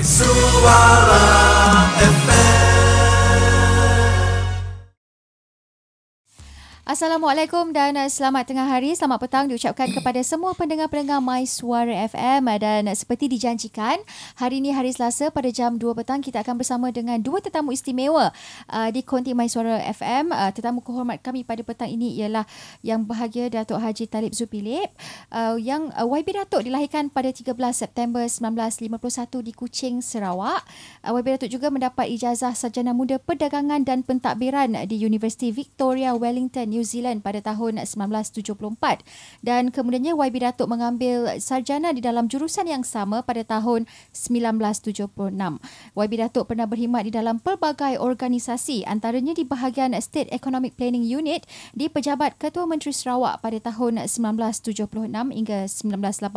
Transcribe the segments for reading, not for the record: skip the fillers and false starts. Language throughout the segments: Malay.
Suara FM. Assalamualaikum dan selamat tengah hari, selamat petang diucapkan kepada semua pendengar-pendengar My Suara FM. Dan seperti dijanjikan, hari ini hari Selasa pada jam 2 petang kita akan bersama dengan dua tetamu istimewa di konti My Suara FM. Tetamu kehormat kami pada petang ini ialah Yang Bahagia Datuk Haji Talib Zupilip, yang YB Datuk dilahirkan pada 13 September 1951 di Kuching, Sarawak. YB Datuk juga mendapat ijazah sarjana muda perdagangan dan pentadbiran di Universiti Victoria Wellington, New Zealand pada tahun 1974, dan kemudiannya YB Datuk mengambil sarjana di dalam jurusan yang sama pada tahun 1976. YB Datuk pernah berkhidmat di dalam pelbagai organisasi, antaranya di bahagian State Economic Planning Unit di Pejabat Ketua Menteri Sarawak pada tahun 1976 hingga 1980.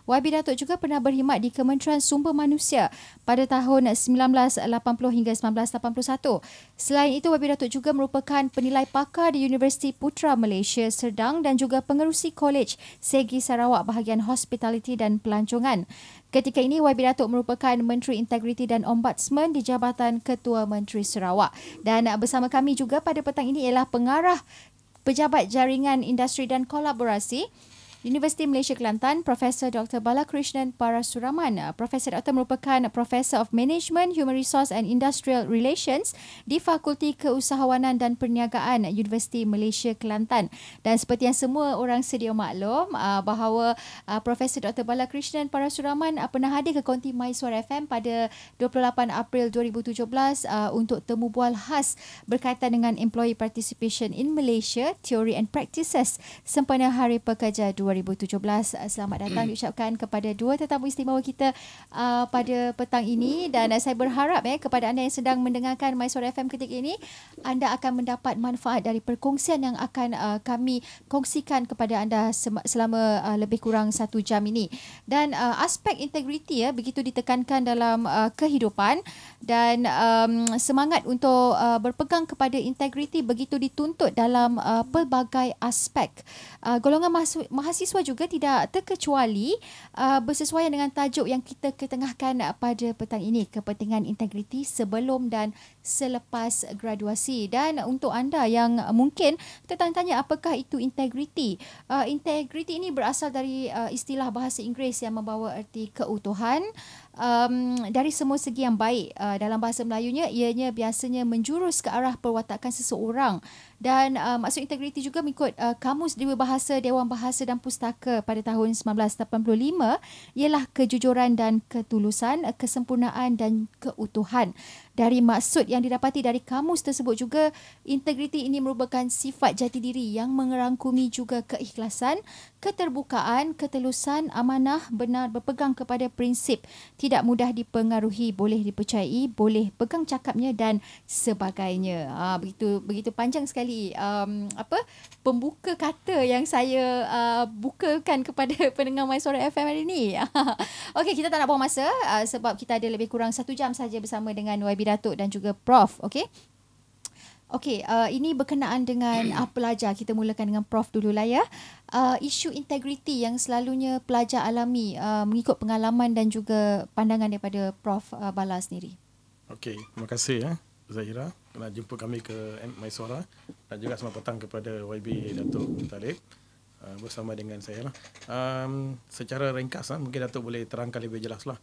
YB Datuk juga pernah berkhidmat di Kementerian Sumber Manusia pada tahun 1980 hingga 1981. Selain itu, YB Datuk juga merupakan penilai pakar di Universiti Putra Malaysia Serdang dan juga pengerusi Kolej Segi Sarawak bahagian Hospitality dan Pelancongan. Ketika ini, YB Datuk merupakan Menteri Integriti dan Ombudsman di Jabatan Ketua Menteri Sarawak. Dan bersama kami juga pada petang ini ialah Pengarah Pejabat Jaringan Industri dan Kolaborasi Universiti Malaysia Kelantan, Profesor Dr. Balakrishnan Parasuraman. Profesor Dr. merupakan Profesor of Management, Human Resource and Industrial Relations di Fakulti Keusahawanan dan Perniagaan Universiti Malaysia Kelantan. Dan seperti yang semua orang sedia maklum, bahawa Profesor Dr. Balakrishnan Parasuraman pernah hadir ke konti My Suara FM pada 28 April 2017 untuk temu bual khas berkaitan dengan Employee Participation in Malaysia, Theory and Practices sempena Hari Pekerja 2017. Selamat datang diucapkan kepada dua tetamu istimewa kita pada petang ini, dan saya berharap kepada anda yang sedang mendengarkan My Suara FM ketika ini, anda akan mendapat manfaat dari perkongsian yang akan kami kongsikan kepada anda selama lebih kurang 1 jam ini. Dan aspek integriti begitu ditekankan dalam kehidupan, dan semangat untuk berpegang kepada integriti begitu dituntut dalam pelbagai aspek. Golongan mahasiswa juga tidak terkecuali bersesuaian dengan tajuk yang kita ketengahkan pada petang ini, kepentingan integriti sebelum dan selepas graduasi. Dan untuk anda yang mungkin tertanya-tanya apakah itu integriti, integriti ini berasal dari istilah bahasa Inggeris yang membawa erti keutuhan. Dari semua segi yang baik. Dalam bahasa Melayunya, ianya biasanya menjurus ke arah perwatakan seseorang. Dan maksud integriti juga mengikut Kamus Dewa Bahasa Dewan Bahasa dan Pustaka pada tahun 1985 ialah kejujuran dan ketulusan, kesempurnaan dan keutuhan. Dari maksud yang didapati dari kamus tersebut juga, integriti ini merupakan sifat jati diri yang merangkumi juga keikhlasan, keterbukaan, ketelusan, amanah, benar berpegang kepada prinsip, tidak mudah dipengaruhi, boleh dipercayai, boleh pegang cakapnya dan sebagainya. Begitu panjang sekali pembuka kata yang saya bukakan kepada pendengar My Suara FM hari ini. Okey, kita tak nak buang masa sebab kita ada lebih kurang 1 jam saja bersama dengan YB Datuk dan juga Prof. Okey. Ini berkenaan dengan pelajar. Kita mulakan dengan Prof dululah ya. Isu integriti yang selalunya pelajar alami mengikut pengalaman dan juga pandangan daripada Prof Bala sendiri. Okey, terima kasih Zahira kerana jumpa kami ke My Suara, dan juga selamat petang kepada YB Datuk Talib bersama dengan saya lah. Secara ringkas mungkin Datuk boleh terangkan lebih jelas lah.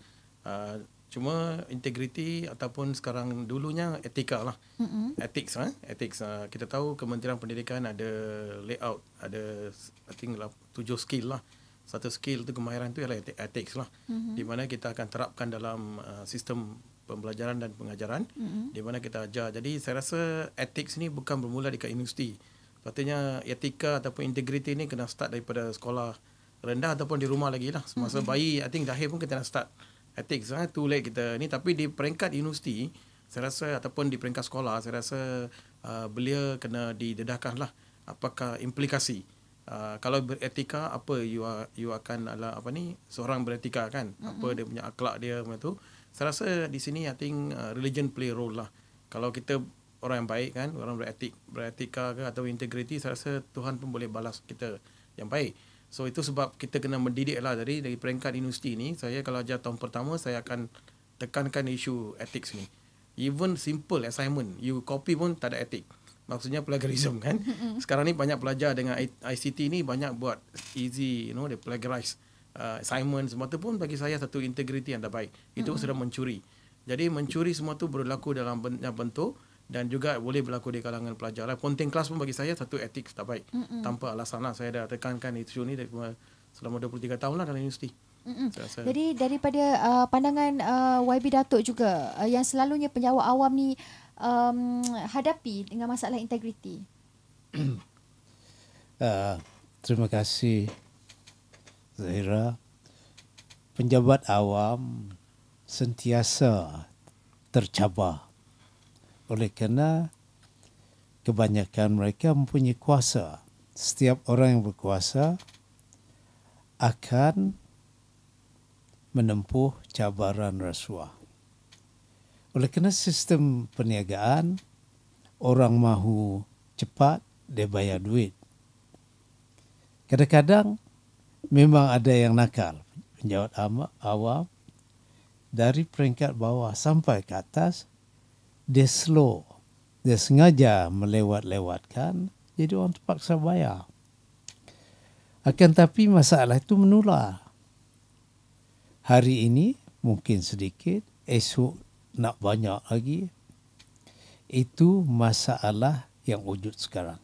Cuma integriti ataupun sekarang dulunya etika lah. Ethics. Kita tahu Kementerian Pendidikan ada layout, ada I think 7 skill lah. Satu skill tu, kemahiran tu ialah ethics lah. Di mana kita akan terapkan dalam sistem pembelajaran dan pengajaran, di mana kita ajar. Jadi saya rasa ethics ni bukan bermula dekat universiti. Patutnya etika ataupun integriti ni kena start daripada sekolah rendah ataupun di rumah lagi lah. Semasa bayi, I think dahir pun kita nak start ethics. Too late kita ni. Tapi di peringkat universiti, saya rasa, ataupun di peringkat sekolah, saya rasa belia kena didedahkan lah. Apakah implikasi kalau beretika, apa you akan seorang beretika kan, apa dia punya akhlak dia macam tu. Saya rasa di sini I think religion play role lah. Kalau kita orang yang baik kan, orang beretika ke atau integriti, saya rasa Tuhan pun boleh balas kita yang baik. So itu sebab kita kena mendidik lah dari peringkat universiti ni. Saya kalau ajar tahun pertama, saya akan tekankan isu ethics ni. Even simple assignment, you copy pun tak ada etik. Maksudnya plagiarism kan. Sekarang ni banyak pelajar dengan ICT ni banyak buat easy, they plagiarize assignment semua tu pun bagi saya satu integriti yang tak baik. Itu sudah mencuri. Jadi mencuri semua tu berlaku dalam bentuk dan juga boleh berlaku di kalangan pelajar. Ponting kelas pun bagi saya satu etik tak baik. Tanpa alasan lah. Saya dah tekankan isu ni selama 23 tahun lah dalam universiti. Jadi daripada pandangan YB Datuk juga yang selalunya penjawat awam ni hadapi dengan masalah integriti. Terima kasih Zahira. Penjabat awam sentiasa tercabar oleh kerana kebanyakan mereka mempunyai kuasa. Setiap orang yang berkuasa akan menempuh cabaran rasuah. Oleh kerana sistem perniagaan, orang mahu cepat, dia bayar duit. Kadang-kadang memang ada yang nakal. Penjawat awam dari peringkat bawah sampai ke atas, dia slow. Dia sengaja melewat-lewatkan, jadi orang terpaksa bayar. Akan tapi masalah itu menular. Hari ini mungkin sedikit, esok nak banyak lagi. Itu masalah yang wujud sekarang.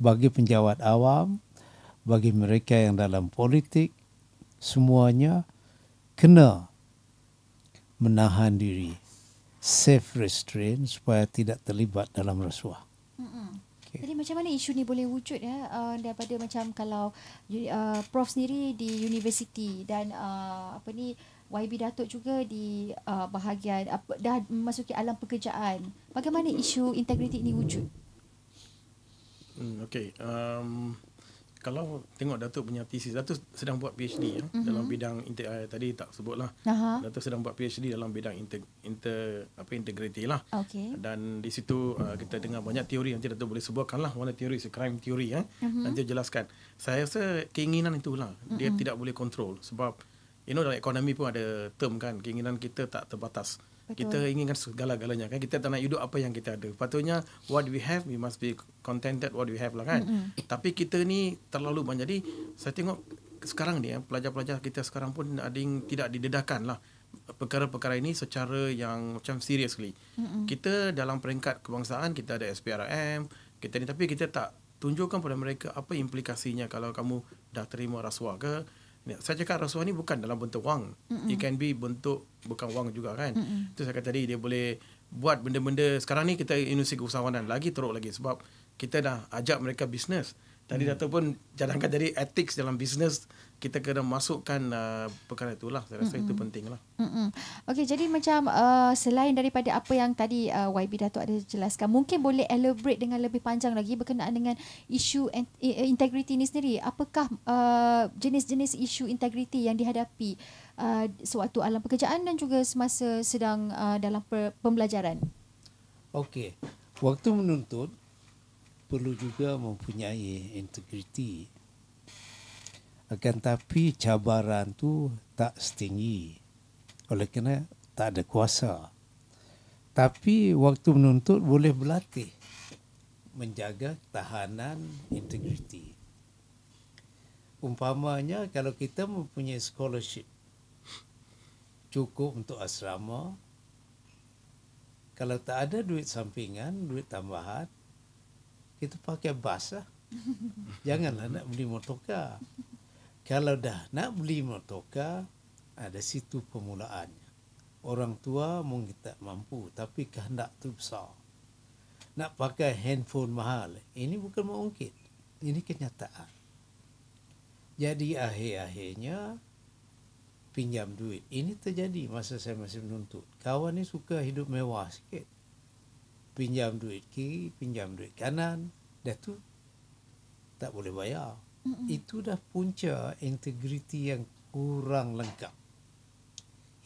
Bagi penjawat awam, bagi mereka yang dalam politik, semuanya kena menahan diri. Self restraint supaya tidak terlibat dalam rasuah. Okay. Jadi macam mana isu ni boleh wujud daripada macam kalau Prof sendiri di universiti dan YB Datuk juga di bahagian dah memasuki alam pekerjaan. Bagaimana isu integriti ini wujud? Okey. Kalau tengok Datuk punya thesis, Datuk sedang buat PhD dalam bidang tadi tak sebutlah. Datuk sedang buat PhD dalam bidang integrity lah. Okay. Dan di situ kita dengar banyak teori, nanti Datuk boleh sebutkanlah mana teori, crime theory nanti jelaskan. Saya rasa keinginan itulah dia tidak boleh kontrol sebab dalam ekonomi pun ada term kan, keinginan kita tak terbatas. Betul. Kita inginkan segala-galanya kan. Kita tak nak hidup apa yang kita ada. Patutnya what we have, we must be contented what we have lah kan. Tapi kita ni terlalu banyak. Jadi saya tengok sekarang ni pelajar-pelajar kita sekarang pun ada yang tidak didedahkan lah perkara-perkara ini secara yang macam seriously. Kita dalam peringkat kebangsaan kita ada SPRM, kita ni, tapi kita tak tunjukkan pada mereka apa implikasinya kalau kamu dah terima rasuah ke. Saya cakap rasuah ni bukan dalam bentuk wang. It can be bentuk bukan wang juga kan. Itu saya kata tadi, dia boleh buat benda-benda. Sekarang ni kita industri keusahawanan lagi teruk lagi sebab kita dah ajak mereka bisnes. Tadi Dato' pun cadangkan jadi ethics dalam bisnes, kita kena masukkan perkara itulah. Saya rasa itu penting lah. Okey, jadi macam selain daripada apa yang tadi YB Dato' ada jelaskan, mungkin boleh elaborate dengan lebih panjang lagi berkenaan dengan isu integriti ini sendiri. Apakah jenis-jenis isu integriti yang dihadapi sewaktu alam pekerjaan dan juga semasa sedang dalam pembelajaran? Okey, waktu menuntut perlu juga mempunyai integriti. Akan tapi cabaran tu tak setinggi oleh kerana tak ada kuasa. Tapi waktu menuntut boleh berlatih menjaga tahanan integriti. Umpamanya kalau kita mempunyai scholarship cukup untuk asrama, kalau tak ada duit sampingan, duit tambahan, kita pakai bas lah. Janganlah nak beli motorkar. Kalau dah nak beli motorkar, ada situ permulaannya. Orang tua mungkin tak mampu, tapi kehendak tu besar. Nak pakai handphone mahal, ini bukan mungkin. Ini kenyataan. Jadi akhir-akhirnya pinjam duit. Ini terjadi masa saya masih menuntut. Kawan ni suka hidup mewah sikit. Pinjam duit kiri, pinjam duit kanan, dah tu tak boleh bayar. Itu dah punca integriti yang kurang lengkap.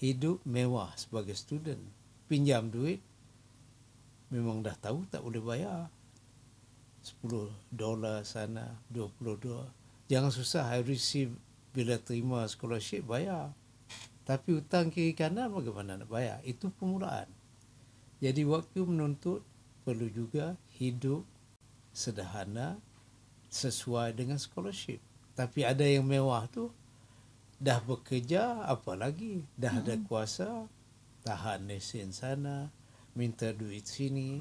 Hidup mewah sebagai student, pinjam duit, memang dah tahu tak boleh bayar. $10 sana, $20. Jangan susah, I receive bila terima scholarship bayar. Tapi hutang kiri kanan bagaimana nak bayar? Itu permulaan. Jadi waktu menuntut perlu juga hidup sederhana sesuai dengan scholarship. Tapi ada yang mewah tu dah bekerja, apa lagi? Dah ada kuasa, tahan lesen sana, minta duit sini.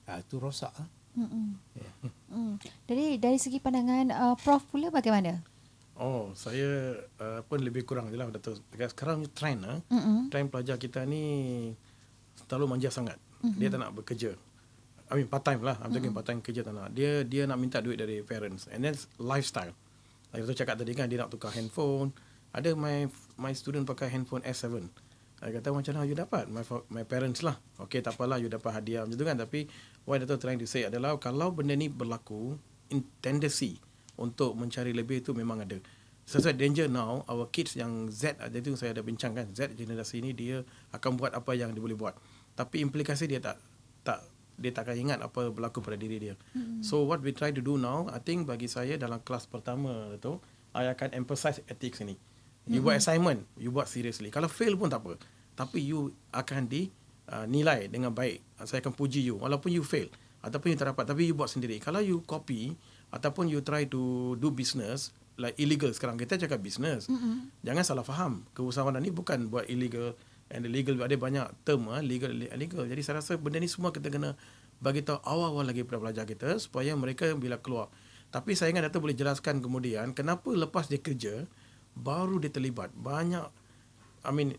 Itu rosak. Ya. Jadi dari segi pandangan Prof pula bagaimana? Oh, saya pun lebih kurang je lah Dato'. Sekarang ni trend trend pelajar kita ni terlalu manja sangat. Dia tak nak bekerja. I mean part time lah. I'm talking part time kerja tak nak. Dia nak minta duit dari parents. And then lifestyle. Like Dato' cakap tadi kan, dia nak tukar handphone. Ada my student pakai handphone S7. Saya kata macam mana you dapat? My parents lah. Okay, tak apalah you dapat hadiah macam tu kan. Tapi what Dato' trying to say adalah kalau benda ni berlaku, tendency untuk mencari lebih itu memang ada. Sesuai danger now, our kids yang Z, itu saya ada bincang kan, Z generasi ni dia akan buat apa yang dia boleh buat. Tapi implikasi dia dia takkan ingat apa berlaku pada diri dia. So what we try to do now, I think bagi saya dalam kelas pertama tu, I akan emphasize ethics ni. You buat assignment, you buat seriously. Kalau fail pun tak apa. Tapi you akan nilai dengan baik. Saya akan puji you walaupun you fail ataupun you tak dapat, tapi you buat sendiri. Kalau you copy ataupun you try to do business like illegal, sekarang kita cakap business. Jangan salah faham. Keusahawanan ni bukan buat illegal and illegal, ada banyak term legal illegal. Jadi saya rasa benda ni semua kita kena bagi tahu awal-awal lagi kepada pelajar kita supaya mereka bila keluar. Tapi saya ingat Dato' boleh jelaskan kemudian kenapa lepas dia kerja baru dia terlibat. Banyak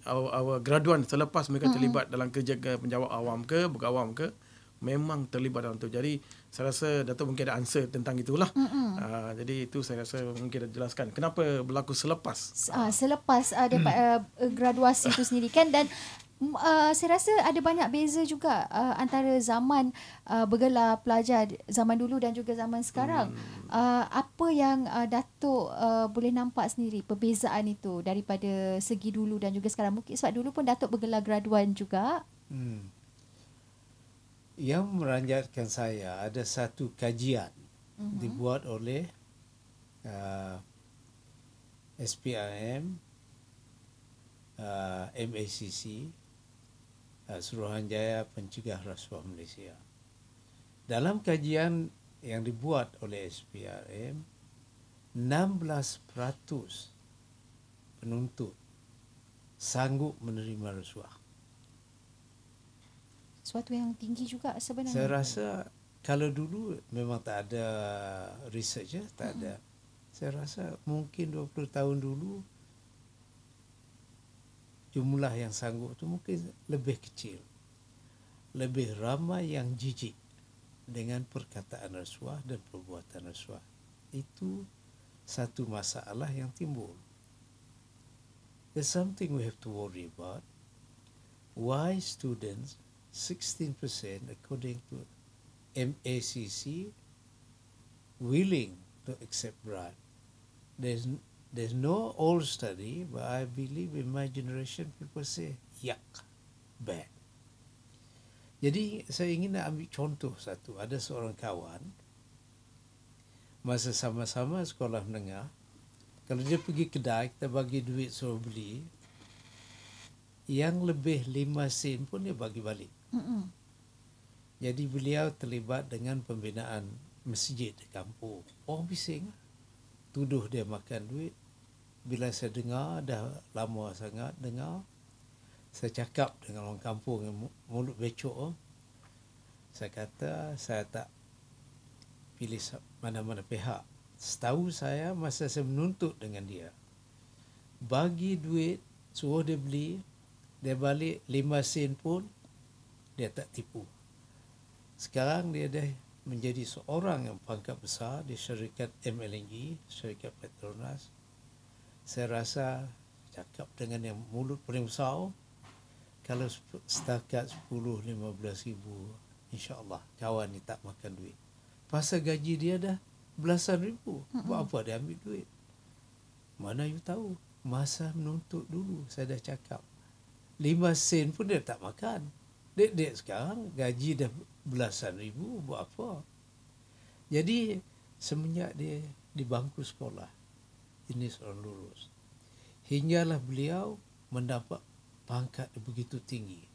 our graduan selepas mereka terlibat dalam kerja ke penjawat awam ke, bukan awam ke, memang terlibat dalam tu. Jadi saya rasa Dato' mungkin ada answer tentang itulah. Jadi itu saya rasa mungkin dah jelaskan kenapa berlaku selepas Selepas daripada graduasi itu sendiri kan. Dan saya rasa ada banyak beza juga antara zaman bergelar pelajar zaman dulu dan juga zaman sekarang. Apa yang Dato' boleh nampak sendiri perbezaan itu daripada segi dulu dan juga sekarang? Mungkin sebab dulu pun Dato' bergelar graduan juga. Yang meranjatkan saya ada satu kajian dibuat oleh SPRM, MACC, Suruhanjaya Pencegah Rasuah Malaysia. Dalam kajian yang dibuat oleh SPRM, 16% penuntut sanggup menerima rasuah. Suatu yang tinggi juga sebenarnya. Saya rasa kalau dulu memang tak ada research, tak ada. Saya rasa mungkin 20 tahun dulu jumlah yang sanggup tu mungkin lebih kecil. Lebih ramai yang jijik dengan perkataan rasuah dan perbuatan rasuah. Itu satu masalah yang timbul. There's something we have to worry about. Why students 16% according to MACC willing to accept bribe. There's no old study, but I believe in my generation people say yuck, bad. Jadi saya ingin nak ambil contoh satu. Ada seorang kawan masa sama-sama sekolah menengah, kalau dia pergi kedai, kita bagi duit suruh beli, yang lebih 5 sen pun dia bagi balik. Jadi beliau terlibat dengan pembinaan masjid di kampung. Orang bising, tuduh dia makan duit. Bila saya dengar, dah lama sangat dengar, saya cakap dengan orang kampung yang mulut becok. Saya kata, saya tak pilih mana-mana pihak. Setahu saya, masa saya menuntut dengan dia, bagi duit, suruh dia beli, dia balik 5 sen pun, dia tak tipu. Sekarang dia dah menjadi seorang yang pangkat besar di syarikat MLNG, syarikat Petronas. Saya rasa cakap dengan yang mulut paling besar, kalau setakat 10-15 ribu, insya-Allah kawan ni tak makan duit. Pasal gaji dia dah belasan ribu. Buat apa dia ambil duit? Mana you tahu? Masa menuntut dulu saya dah cakap 5 sen pun dia tak makan. Dek-dek sekarang gaji dah belasan ribu, buat apa? Jadi semenjak dia di bangku sekolah, ini seorang lulus, hinggalah beliau mendapat pangkat begitu tinggi.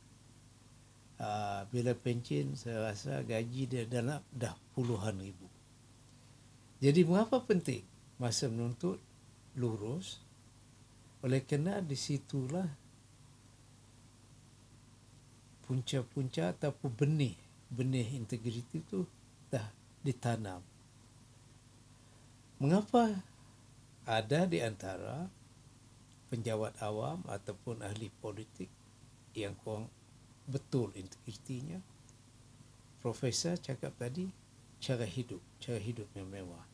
Bila pencen, saya rasa gaji dia dah puluhan ribu. Jadi mengapa penting masa menuntut lurus? Oleh kerana di situlah punca-punca ataupun benih integriti itu dah ditanam. Mengapa ada di antara penjawat awam ataupun ahli politik yang kurang betul integritinya? Profesor cakap tadi, cara hidup yang mewah.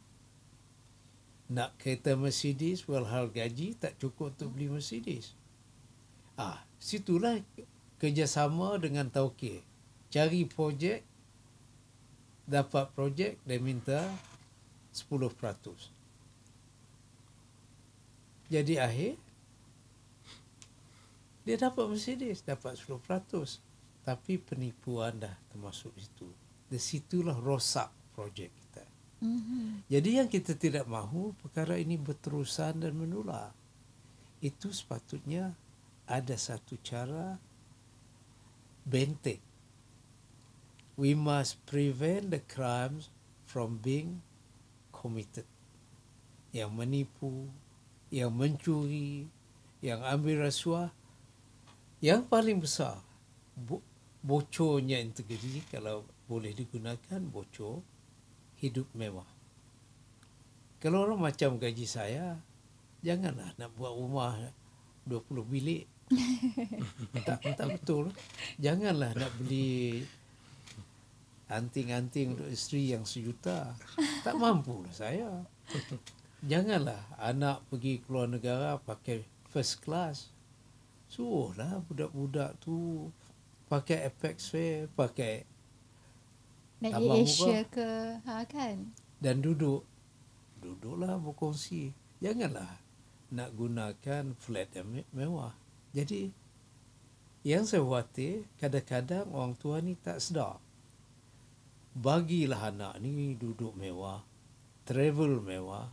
Nak kereta Mercedes, walhal gaji tak cukup untuk beli Mercedes. Situlah kerjasama dengan tauke. Cari projek, dapat projek, dia minta 10%. Jadi akhir, dia dapat Mercedes, dapat 10%. Tapi penipuan dah termasuk itu. Di situlah rosak projek kita. Jadi yang kita tidak mahu perkara ini berterusan dan menular. Itu sepatutnya ada satu cara benteng. We must prevent the crimes from being committed. Yang menipu, yang mencuri, yang ambil rasuah. Yang paling besar, bocornya integriti, kalau boleh digunakan, bocor hidup mewah. Kalau orang macam gaji saya, janganlah nak buat rumah 20 bilik. tak betul. Janganlah nak beli anting-anting untuk isteri yang 1 juta. Tak mampu lah saya. Janganlah anak pergi keluar negara pakai first class. Suruhlah budak-budak tu pakai Apex Fair, pakai Naik abang Asia murah. ke kan? Dan duduklah berkongsi. Janganlah nak gunakan flat yang mewah. Jadi yang saya khawatir, kadang-kadang orang tua ni tak sedar. Bagilah anak ni duduk mewah, travel mewah,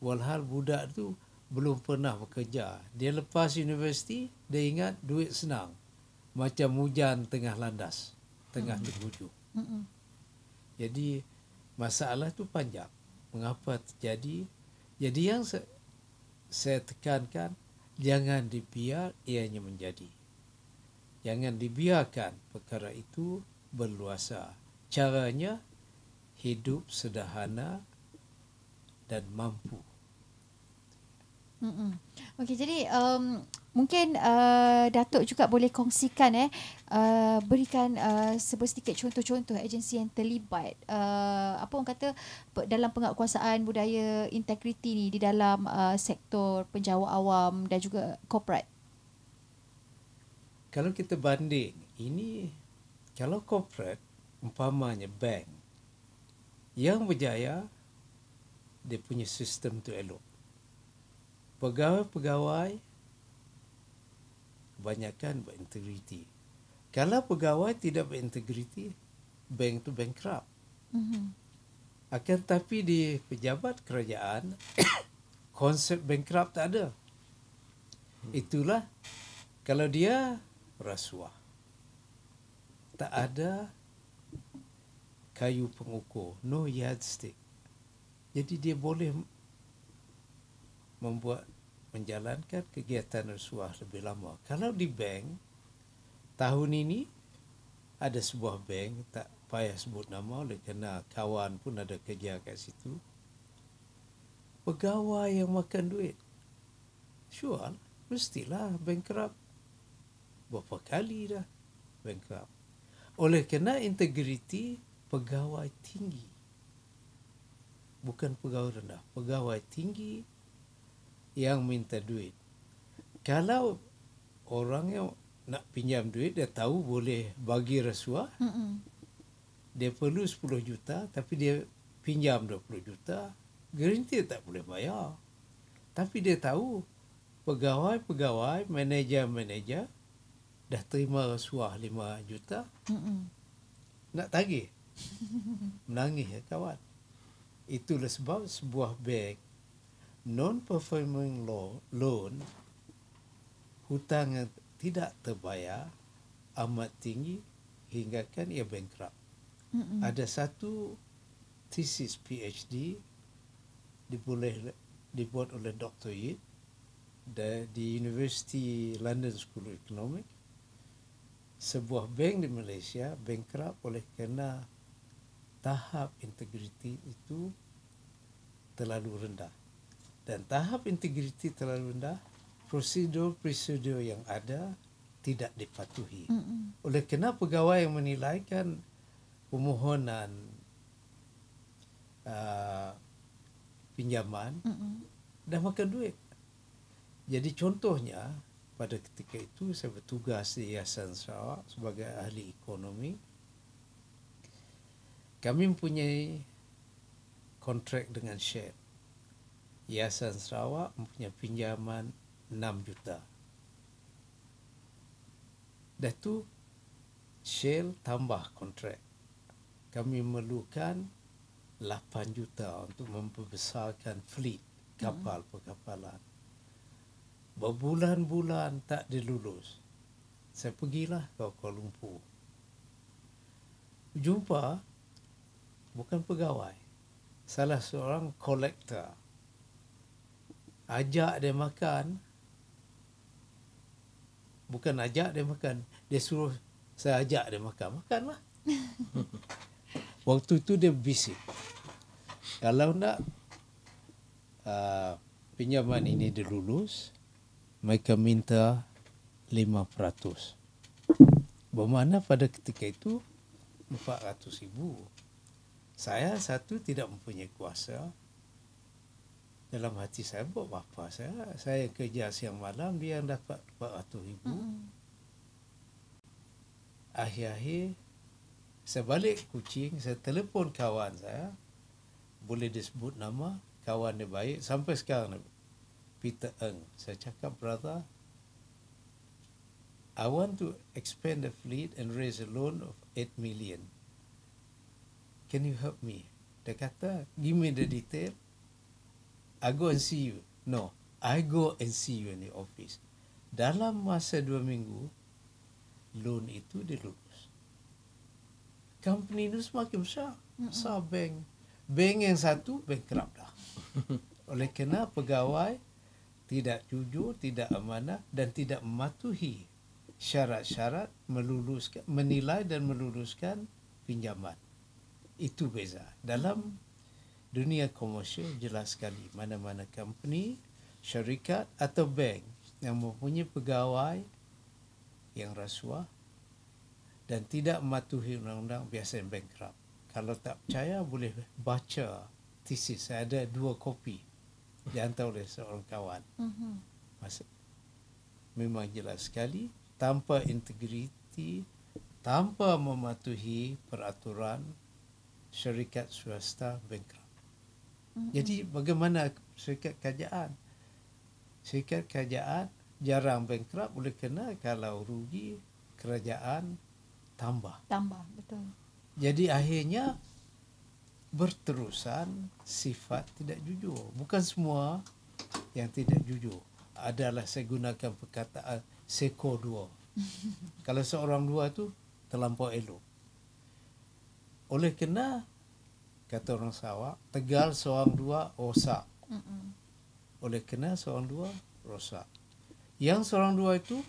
walhal budak tu belum pernah bekerja. Dia lepas universiti, dia ingat duit senang. Macam hujan tengah landas, tengah berhujung. Jadi masalah tu panjang. Mengapa terjadi? Jadi yang saya tekankan, jangan dibiar ianya menjadi. Jangan dibiarkan perkara itu berluasa. Caranya hidup sederhana dan mampu. Okey, jadi mungkin Datuk juga boleh kongsikan berikan sedikit contoh-contoh agensi yang terlibat apa orang kata dalam penguatkuasaan budaya integriti ni di dalam sektor penjawat awam dan juga korporat. Kalau kita banding, ini kalau korporat umpamanya bank yang berjaya, dia punya sistem tu elok. Pegawai-pegawai kebanyakan berintegriti. Kalau pegawai tidak berintegriti, bank tu bankrupt. Akan tapi di pejabat kerajaan, konsep bankrupt tak ada. Itulah kalau dia rasuah, tak ada kayu pengukur, no yardstick. Jadi dia boleh menjalankan kegiatan rasuah lebih lama. Kalau di bank, tahun ini ada sebuah bank, tak payah sebut nama oleh kerana kawan pun ada kerja kat situ. Pegawai yang makan duit, sure, mestilah bankrupt. Berapa kali dah bankrupt. Oleh kerana integriti pegawai tinggi. Bukan pegawai rendah, pegawai tinggi yang minta duit. Kalau orang yang nak pinjam duit, dia tahu boleh bagi rasuah, dia perlu 10 juta, tapi dia pinjam 20 juta, garanti tak boleh bayar. Tapi dia tahu, pegawai-pegawai, manager-manager, dah terima rasuah 5 juta, nak tagih. Menangis ya kawan. Itulah sebab sebuah bank non-performing loan hutang yang tidak terbayar amat tinggi hinggakan ia bankrupt. Ada satu thesis PhD dibuat oleh Dr. Yip di University London School of Economics. Sebuah bank di Malaysia bankrupt oleh kerana tahap integriti itu terlalu rendah. Dan tahap integriti terlalu rendah, prosedur yang ada tidak dipatuhi. Oleh kerana pegawai yang menilaikan permohonan pinjaman dah makan duit. Jadi contohnya pada ketika itu saya bertugas di Yayasan Sarawak sebagai ahli ekonomi. Kami mempunyai kontrak dengan Shell. Yayasan Sarawak mempunyai pinjaman 6 juta. Dah tu Shell tambah kontrak. Kami memerlukan 8 juta untuk memperbesarkan fleet kapal perkapalan. Berbulan-bulan tak dilulus. Saya pergilah ke Kuala Lumpur. Jumpa bukan pegawai, salah seorang kolektor. Ajak dia makan. Bukan ajak dia makan, dia suruh saya ajak dia makan. Makanlah. Waktu itu dia bisik. Kalau nak pinjaman ini dilulus, mereka minta 5%. Bermakna pada ketika itu 400,000. Saya satu tidak mempunyai kuasa. Dalam hati saya, buat apa saya kerja siang malam, dia yang dapat 400,000. Akhir-akhir saya balik Kuching, saya telefon kawan saya, boleh disebut nama, kawan dia baik sampai sekarang, Peter Ng. Saya cakap, brother, I want to expand the fleet and raise a loan of 8 million. Can you help me? Dia kata, give me the detail. I go and see you. No, I go and see you in the office. Dalam masa 2 minggu, loan itu dilulus. Company itu semakin besar. Besar bank. Bank yang satu bankrupt dah. Oleh kerana pegawai tidak jujur, tidak amanah dan tidak mematuhi syarat-syarat menilai dan meluluskan pinjaman. Itu beza. Dalam dunia komersial jelas sekali mana-mana company, syarikat atau bank yang mempunyai pegawai yang rasuah dan tidak mematuhi undang-undang biasa bankrupt. Kalau tak percaya boleh baca tesis. Saya ada 2 kopi dihantar oleh seorang kawan. Memang jelas sekali tanpa integriti, tanpa mematuhi peraturan, syarikat swasta bankrupt. Jadi bagaimana syarikat kerajaan? Syarikat kerajaan jarang bankrupt oleh kerana kalau rugi kerajaan tambah, betul. Jadi akhirnya berterusan sifat tidak jujur. Bukan semua yang tidak jujur. Adalah saya gunakan perkataan seko dua. Kalau seorang dua tu terlampau elok. Oleh kerana kata orang Sarawak, tegal seorang dua rosak. Oleh kerana seorang dua rosak. Yang seorang dua itu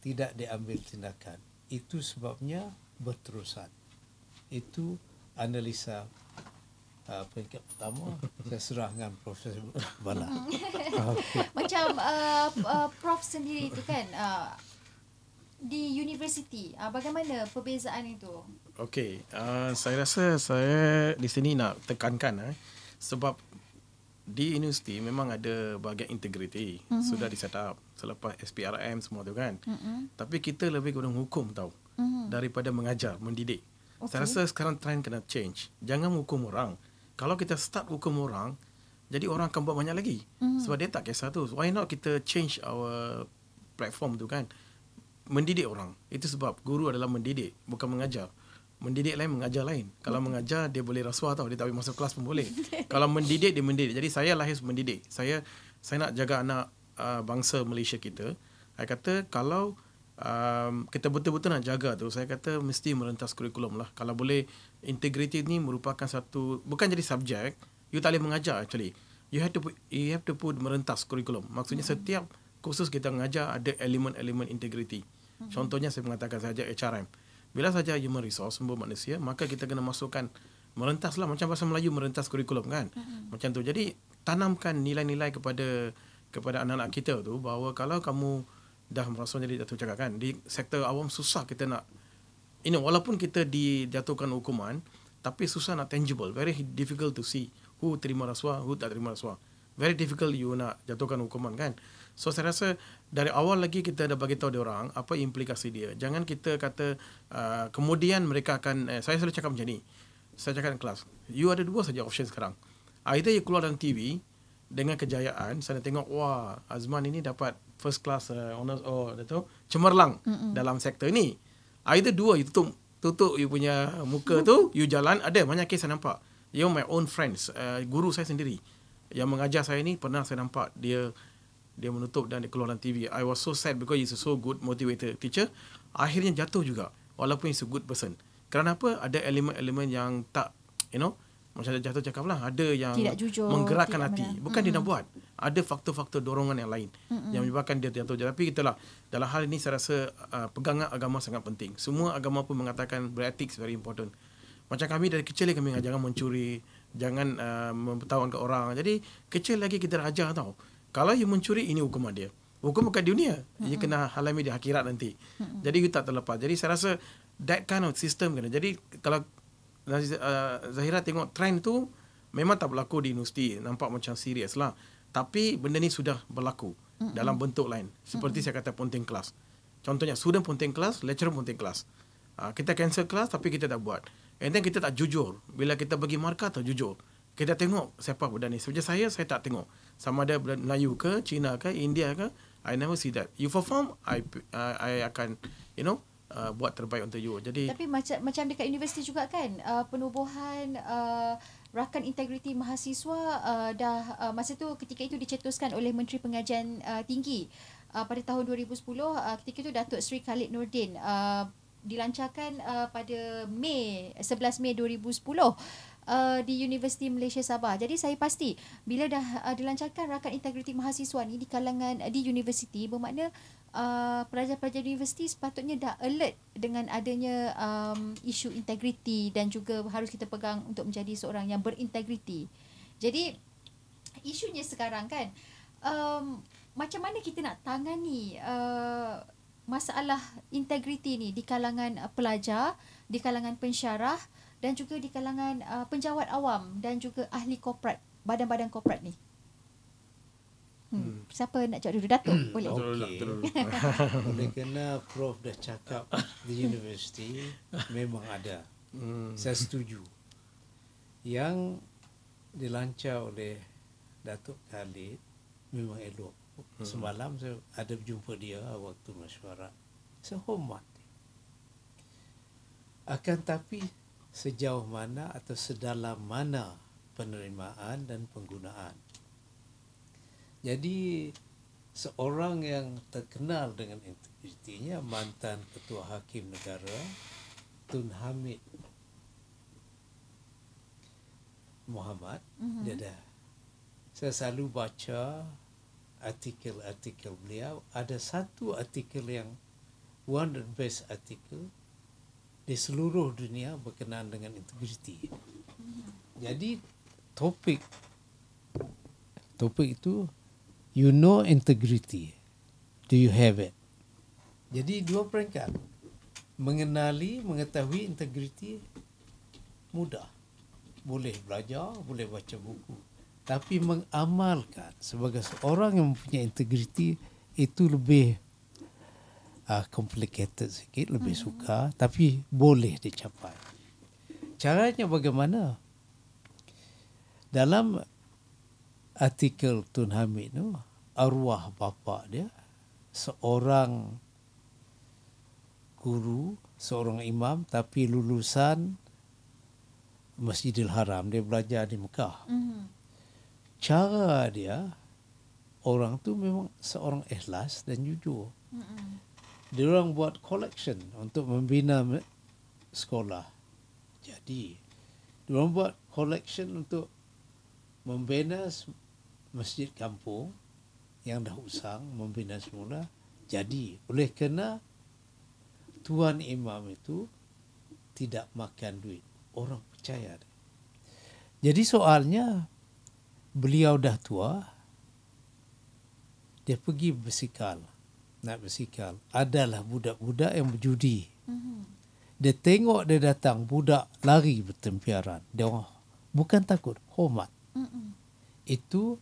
tidak diambil tindakan. Itu sebabnya berterusan. Itu analisa peringkat pertama. Saya serahkan Profesor Bala. Macam Prof sendiri itu kan, di universiti, bagaimana perbezaan itu? Okey, saya rasa saya di sini nak tekankan sebab di universiti memang ada bahagian integriti sudah di-set up selepas SPRM semua tu kan. Tapi kita lebih guna hukum tahu daripada mengajar, mendidik. Okay. Saya rasa sekarang trend kena change. Jangan hukum orang. Kalau kita start hukum orang, jadi orang akan buat banyak lagi. Sebab dia tak kisah tu. Why not kita change our platform tu kan? Mendidik orang. Itu sebab guru adalah mendidik, bukan mengajar. Mendidik lain, mengajar lain. Kalau mengajar, dia boleh rasuah tau. Dia tak boleh masuk kelas pun boleh. Kalau mendidik, dia mendidik. Jadi saya lahir mendidik. Saya nak jaga anak bangsa Malaysia kita. Saya kata kalau kita betul-betul nak jaga tu, saya kata mesti merentas kurikulum lah. Kalau boleh, integriti ni merupakan satu, bukan jadi subjek, you tak boleh mengajar actually. You have to put merentas kurikulum. Maksudnya setiap kursus kita mengajar ada elemen-elemen integriti. Contohnya saya mengatakan saja HRM. Bila saja human resource, sumber manusia, maka kita kena masukkan merentas lah, macam bahasa Melayu merentas kurikulum kan. Macam tu. Jadi tanamkan nilai-nilai kepada anak-anak kita tu, bahawa kalau kamu dah merasa, jadi Datuk cakap kan, di sektor awam susah kita nak, walaupun kita dijatuhkan hukuman, tapi susah nak tangible, very difficult to see who terima rasuah, who tak terima rasuah. Very difficult you nak jatuhkan hukuman kan. So saya rasa dari awal lagi kita dah bagi tahu dia orang apa implikasi dia. Jangan kita kata kemudian mereka akan, saya selalu cakap macam ni. Saya cakap dalam kelas, you ada dua saja option sekarang. Either you keluar dalam TV dengan kejayaan, saya tengok, wah, Azman ini dapat first class honors, cemerlang dalam sektor ini. Either dua, you tutup you punya muka tu, you jalan. Ada banyak kes saya nampak. You my own friends, guru saya sendiri yang mengajar saya ni, pernah saya nampak dia menutup dan dia keluar dalam TV. I was so sad because he's a so good motivated teacher. Akhirnya jatuh juga walaupun he's a good person. Kerana apa? Ada elemen-elemen yang tak, macam jatuh cakap lah, ada yang tidak jujur, menggerakkan tidak hati. Bukan dia nak buat. Ada faktor-faktor dorongan yang lain yang menyebabkan dia jatuh. Tapi kita lah, dalam hal ini saya rasa pegangan agama sangat penting. Semua agama pun mengatakan berethics very important. Macam kami dari kecil kami jangan mencuri, jangan mempertahankan orang. Jadi kecil lagi kita dah ajar tau. Kalau you mencuri, ini hukuman dia. Hukum bukan dunia. Dia kena halami di akhirat nanti. Jadi you tak terlepas. Jadi saya rasa that kind of system kena. Jadi kalau Zahira tengok trend tu memang tak berlaku di universiti, nampak macam serius lah. Tapi benda ni sudah berlaku dalam bentuk lain. Seperti saya kata ponting kelas. Contohnya student ponting kelas, lecturer ponting kelas. Kita cancel kelas tapi kita tak buat. And then kita tak jujur. Bila kita bagi markah tak jujur. Kita tengok siapa budak ni. Sejak saya tak tengok. Sama ada Melayu ke, Cina ke, India ke. I never see that. You perform, I akan, buat terbaik untuk you. Jadi tapi macam dekat universiti juga kan, penubuhan rakan integriti mahasiswa dah masa tu ketika itu dicetuskan oleh Menteri Pengajian Tinggi pada tahun 2010. Ketika itu Datuk Seri Khalid Nordin dilancarkan pada 11 Mei 2010 di Universiti Malaysia Sabah. Jadi saya pasti bila dah dilancarkan rakan integriti mahasiswa ni di kalangan di universiti, bermakna pelajar-pelajar universiti sepatutnya dah alert dengan adanya isu integriti dan juga harus kita pegang untuk menjadi seorang yang berintegriti. Jadi isunya sekarang kan, macam mana kita nak tangani masalah integriti ni di kalangan pelajar, di kalangan pensyarah dan juga di kalangan penjawat awam dan juga ahli korporat, badan-badan korporat ni. Siapa nak jawab dulu? Datuk boleh? Okey. Oleh kerana Prof dah cakap di universiti memang ada. Saya setuju. Yang dilancar oleh Datuk Khalid memang elok. Semalam saya ada berjumpa dia waktu mesyuarat. Saya hormat. Akan tapi sejauh mana atau sedalam mana penerimaan dan penggunaan. Jadi seorang yang terkenal dengan integritinya, mantan Ketua Hakim Negara Tun Hamid Muhammad, dia dah. Saya selalu baca artikel-artikel beliau. Ada satu artikel yang one of the best artikel di seluruh dunia berkenaan dengan integriti. Jadi topik itu, you know integrity, do you have it? Jadi dua peringkat. Mengetahui integriti mudah. Boleh belajar, boleh baca buku. Tapi mengamalkan sebagai seorang yang mempunyai integriti itu lebih complicated sikit, lebih sukar, tapi boleh dicapai. Caranya bagaimana? Dalam artikel Tun Hamid tu, arwah bapa dia seorang guru, seorang imam tapi lulusan Masjidil Haram, dia belajar di Mekah. Cara dia, orang tu memang seorang ikhlas dan jujur. Diorang buat collection untuk membina sekolah. Jadi diorang buat collection untuk membina masjid kampung yang dah usang, membina semula. Jadi oleh kerana tuan imam itu tidak makan duit, orang percaya. Jadi soalnya beliau dah tua, dia pergi bersikal, nak bersikal. Adalah budak-budak yang berjudi. Dia tengok dia datang, budak lari bertempiaran. Dia bukan takut, hormat. Itu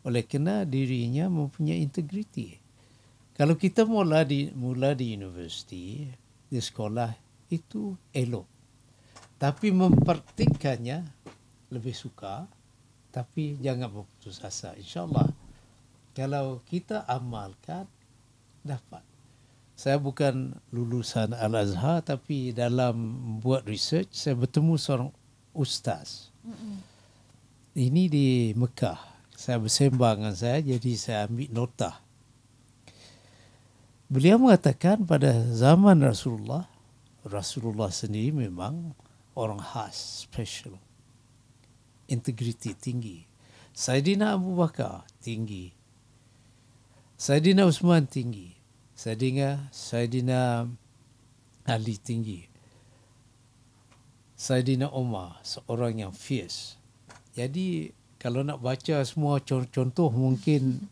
oleh kerana dirinya mempunyai integriti. Kalau kita mula di universiti, di sekolah, itu elok. Tapi mempraktikannya lebih suka, tapi jangan berputus asa. InsyaAllah, kalau kita amalkan, dapat. Saya bukan lulusan Al-Azhar, tapi dalam buat research, saya bertemu seorang ustaz. Ini di Mekah. Saya bersembang dengan saya, jadi saya ambil nota. Beliau mengatakan pada zaman Rasulullah sendiri memang orang khas, special. Integriti tinggi. Saidina Abu Bakar tinggi. Saidina Uthman tinggi. Saidina Ali tinggi. Saidina Umar seorang yang fierce. Jadi kalau nak baca semua contoh mungkin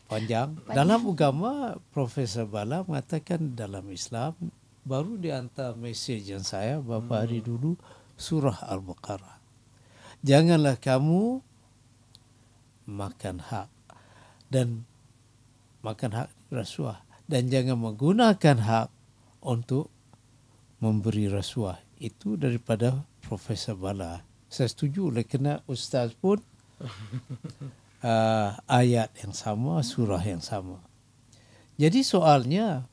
panjang. Dalam agama, Profesor Bala mengatakan dalam Islam, baru dia hantar mesej yang saya beberapa hari dulu, surah Al-Baqarah. Janganlah kamu makan hak dan makan hak rasuah, dan jangan menggunakan hak untuk memberi rasuah. Itu daripada Profesor Bala. Saya setuju oleh kerana ustaz pun ayat yang sama, surah yang sama. Jadi soalnya,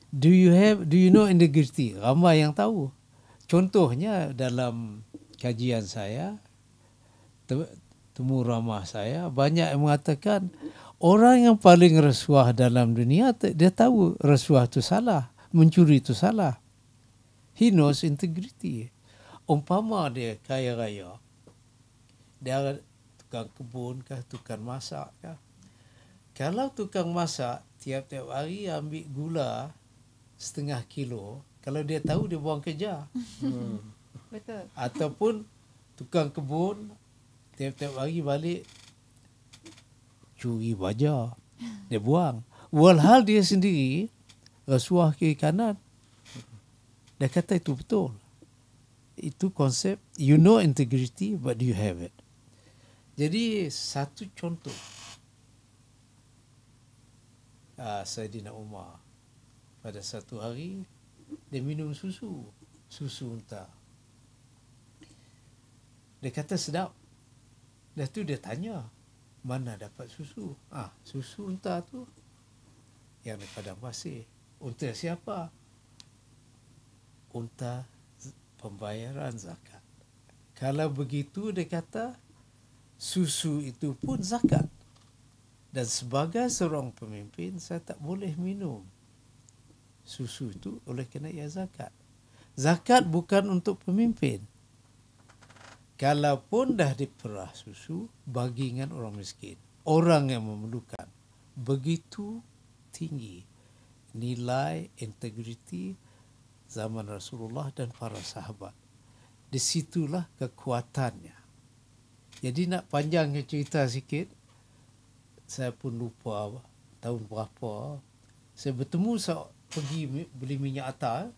do you know integrity? Ramai yang tahu. Contohnya dalam kajian saya, temu ramah saya, banyak yang mengatakan orang yang paling rasuah dalam dunia, dia tahu rasuah itu salah, mencuri itu salah. He knows integrity. Umpama dia kaya raya, dia tukang kebun kah, tukang masak kah. Kalau tukang masak tiap-tiap hari ambil gula 0.5 kilo, kalau dia tahu dia buang kerja. Betul. Ataupun tukang kebun tiap-tiap hari balik curi baja, dia buang. Walhal dia sendiri rasuah kiri kanan. Dia kata itu betul. Itu konsep, you know integrity but you have it. Jadi satu contoh, Saidina Umar pada satu hari dia minum susu unta. Dia kata sedap. Dah tu dia tanya, mana dapat susu? Susu unta tu yang di padang pasir. Unta siapa? Unta pembayaran zakat. Kalau begitu dia kata susu itu pun zakat. Dan sebagai seorang pemimpin, saya tak boleh minum susu itu oleh kerana ia zakat. Zakat bukan untuk pemimpin. Kalaupun dah diperah susu, bagikan orang miskin, orang yang memerlukan. Begitu tinggi nilai integriti zaman Rasulullah dan para sahabat. Di situlah kekuatannya. Jadi nak panjangnya cerita sikit, saya pun lupa tahun berapa. Saya bertemu pergi beli minyak atar.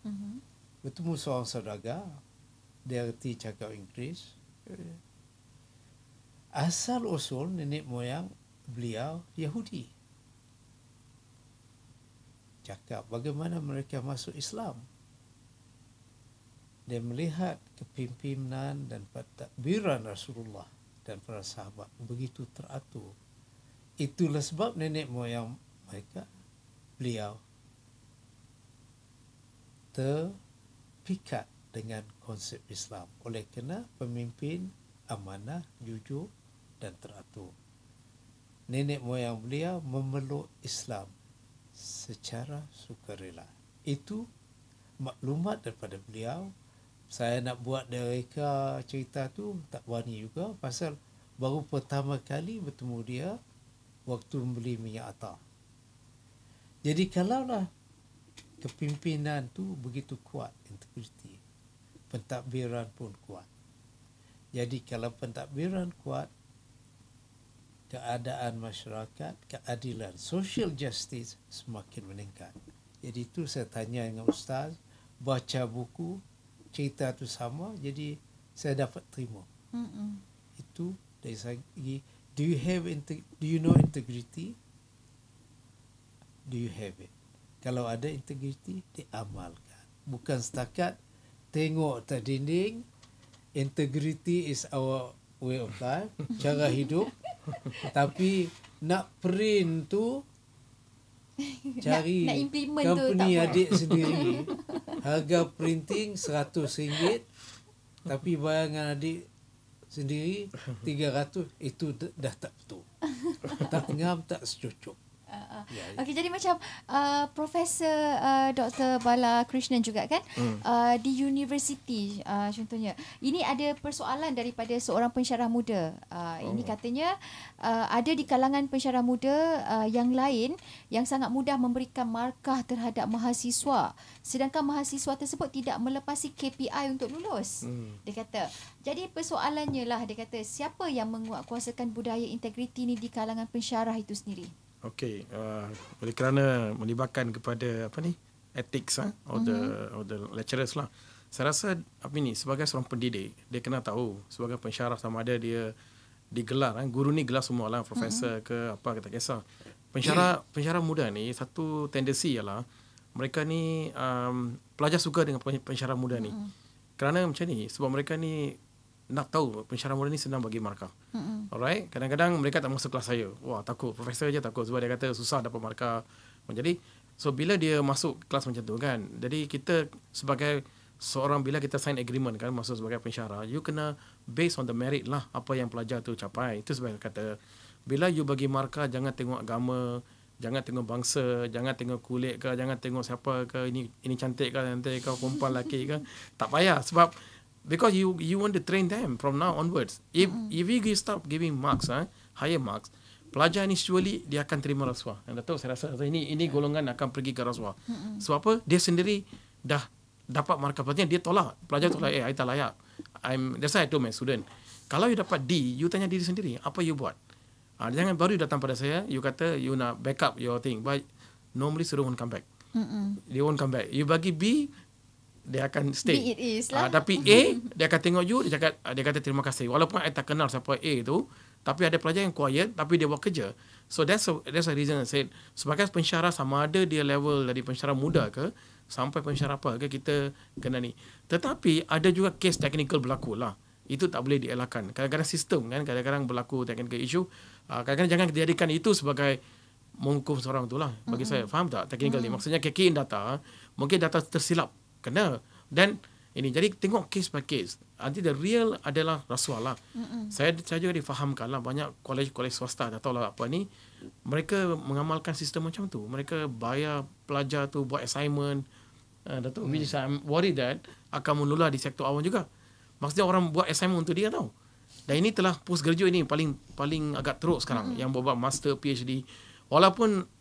Bertemu seorang saudagar. Dia erti cakap Inggeris. Asal usul nenek moyang beliau Yahudi. Cakap bagaimana mereka masuk Islam. Dia melihat kepimpinan dan pentadbiran Rasulullah dan para sahabat begitu teratur. Itulah sebab nenek moyang mereka, beliau terpikat dengan konsep Islam. Oleh kerana pemimpin amanah, jujur dan teratur. Nenek moyang beliau memeluk Islam secara sukarela. Itu maklumat daripada beliau. Saya nak buat reka cerita tu tak berani juga pasal baru pertama kali bertemu dia waktu membeli minyak atar. Jadi kalaulah kepimpinan tu begitu kuat, integriti, pentadbiran pun kuat. Jadi kalau pentadbiran kuat, keadaan masyarakat, keadilan, social justice semakin meningkat. Jadi itu saya tanya dengan Ustaz, baca buku, cerita tu sama, jadi saya dapat terima. Itu dari segi, do you know integrity? Do you have it? Kalau ada integriti, diamalkan. Bukan setakat tengok tak dinding, integrity is our way of life, cara hidup. Tapi nak print tu, cari nak implement tu tak company buat. adik sendiri. Harga printing RM100, tapi bayangan adik sendiri 300, itu dah tak betul. Tak ngam, tak secocok. Okey, jadi macam Profesor Dr. Bala Krishnan juga kan, di universiti contohnya, ini ada persoalan daripada seorang pensyarah muda. Ini katanya ada di kalangan pensyarah muda yang lain yang sangat mudah memberikan markah terhadap mahasiswa, sedangkan mahasiswa tersebut tidak melepasi KPI untuk lulus. Dia kata, jadi persoalannya lah, dia kata, siapa yang menguatkuasakan budaya integriti ni di kalangan pensyarah itu sendiri? Okey, oleh kerana melibatkan kepada ethics of the lecturers lah. Saya rasa sebagai seorang pendidik, dia kena tahu sebagai pensyarah sama ada dia digelar, guru ni gelar semua lah, profesor ke apa, kita kisah. Pensyarah muda ni satu tendensi ialah mereka ni pelajar suka dengan pensyarah muda ni. Kerana macam ni, sebab mereka ni nak tahu pensyarah muda ni senang bagi markah. Alright, kadang-kadang mereka tak masuk kelas saya. Wah, takut, profesor je takut sebab dia kata susah dapat markah. Jadi, so bila dia masuk kelas macam tu kan, jadi kita sebagai seorang, bila kita sign agreement kan masuk sebagai pensyarah, you kena based on the merit lah, apa yang pelajar tu capai. Itu sebab kata, bila you bagi markah, jangan tengok agama, jangan tengok bangsa, jangan tengok kulit ke, jangan tengok siapa ke, ini cantik ke, nanti kau perempuan lelaki ke. Tak payah, sebab because you want to train them from now onwards. If you start giving marks, higher marks, pelajar ni surely dia akan terima rasuah. Dan Datuk, saya rasa ini golongan akan pergi ke rasuah. Sebab apa? Dia sendiri dah dapat markah, patutnya dia tolak. Pelajar tolak, I tak layak. That's why I told my student, kalau you dapat D, you tanya diri sendiri, apa you buat? Jangan baru you datang pada saya, you kata you nak back up your thing, but normally student won't come back. They won't come back. You bagi B, dia akan stay. B it is lah. Tapi A, dia akan tengok you, dia kata terima kasih. Walaupun I tak kenal siapa A tu, tapi ada pelajar yang quiet, tapi dia buat kerja. So that's a reason I said, sebagai pensyarah, sama ada dia level dari pensyarah muda ke, sampai pensyarah apa ke, kita kena ni. Tetapi ada juga case technical berlaku lah. Itu tak boleh dielakkan. Kadang-kadang sistem kan, kadang-kadang berlaku technical issue. Kadang-kadang jangan dijadikan itu sebagai menghukum seorang tu lah. Bagi saya, faham tak technical ni? Maksudnya key-in data, mungkin data tersilap. Kena. Dan ini, jadi tengok case by case. Nanti the real adalah rasuah lah. Saya juga difahamkan lah, banyak kolej swasta, tak tahu lah apa ni, mereka mengamalkan sistem macam tu. Mereka bayar pelajar tu buat assignment. Datuk, which I'm worried that akan menular di sektor awam juga. Maksudnya orang buat assignment untuk dia tau. Dan ini telah postgraduate ni paling agak teruk sekarang. Yang buat master, PhD. Walaupun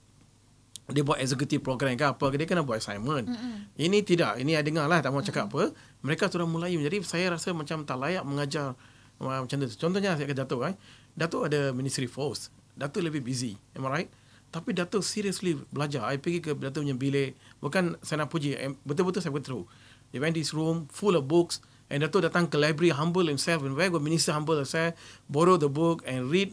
dia buat executive program ke apa, dia kena buat assignment. Ini tidak. Ini I dengar lah, tak mau cakap apa. Mereka sudah mulai. Jadi saya rasa macam tak layak mengajar macam tu. Contohnya saya kata Datuk, Datuk ada Ministry Force. Datuk lebih busy. Am I right? Tapi Datuk seriously belajar. I pergi ke Datuk punya bilik. Bukan saya nak puji. Betul-betul saya berteru. They went this room full of books. And Datuk datang ke library, humble himself. And where got minister humble himself, borrow the book and read.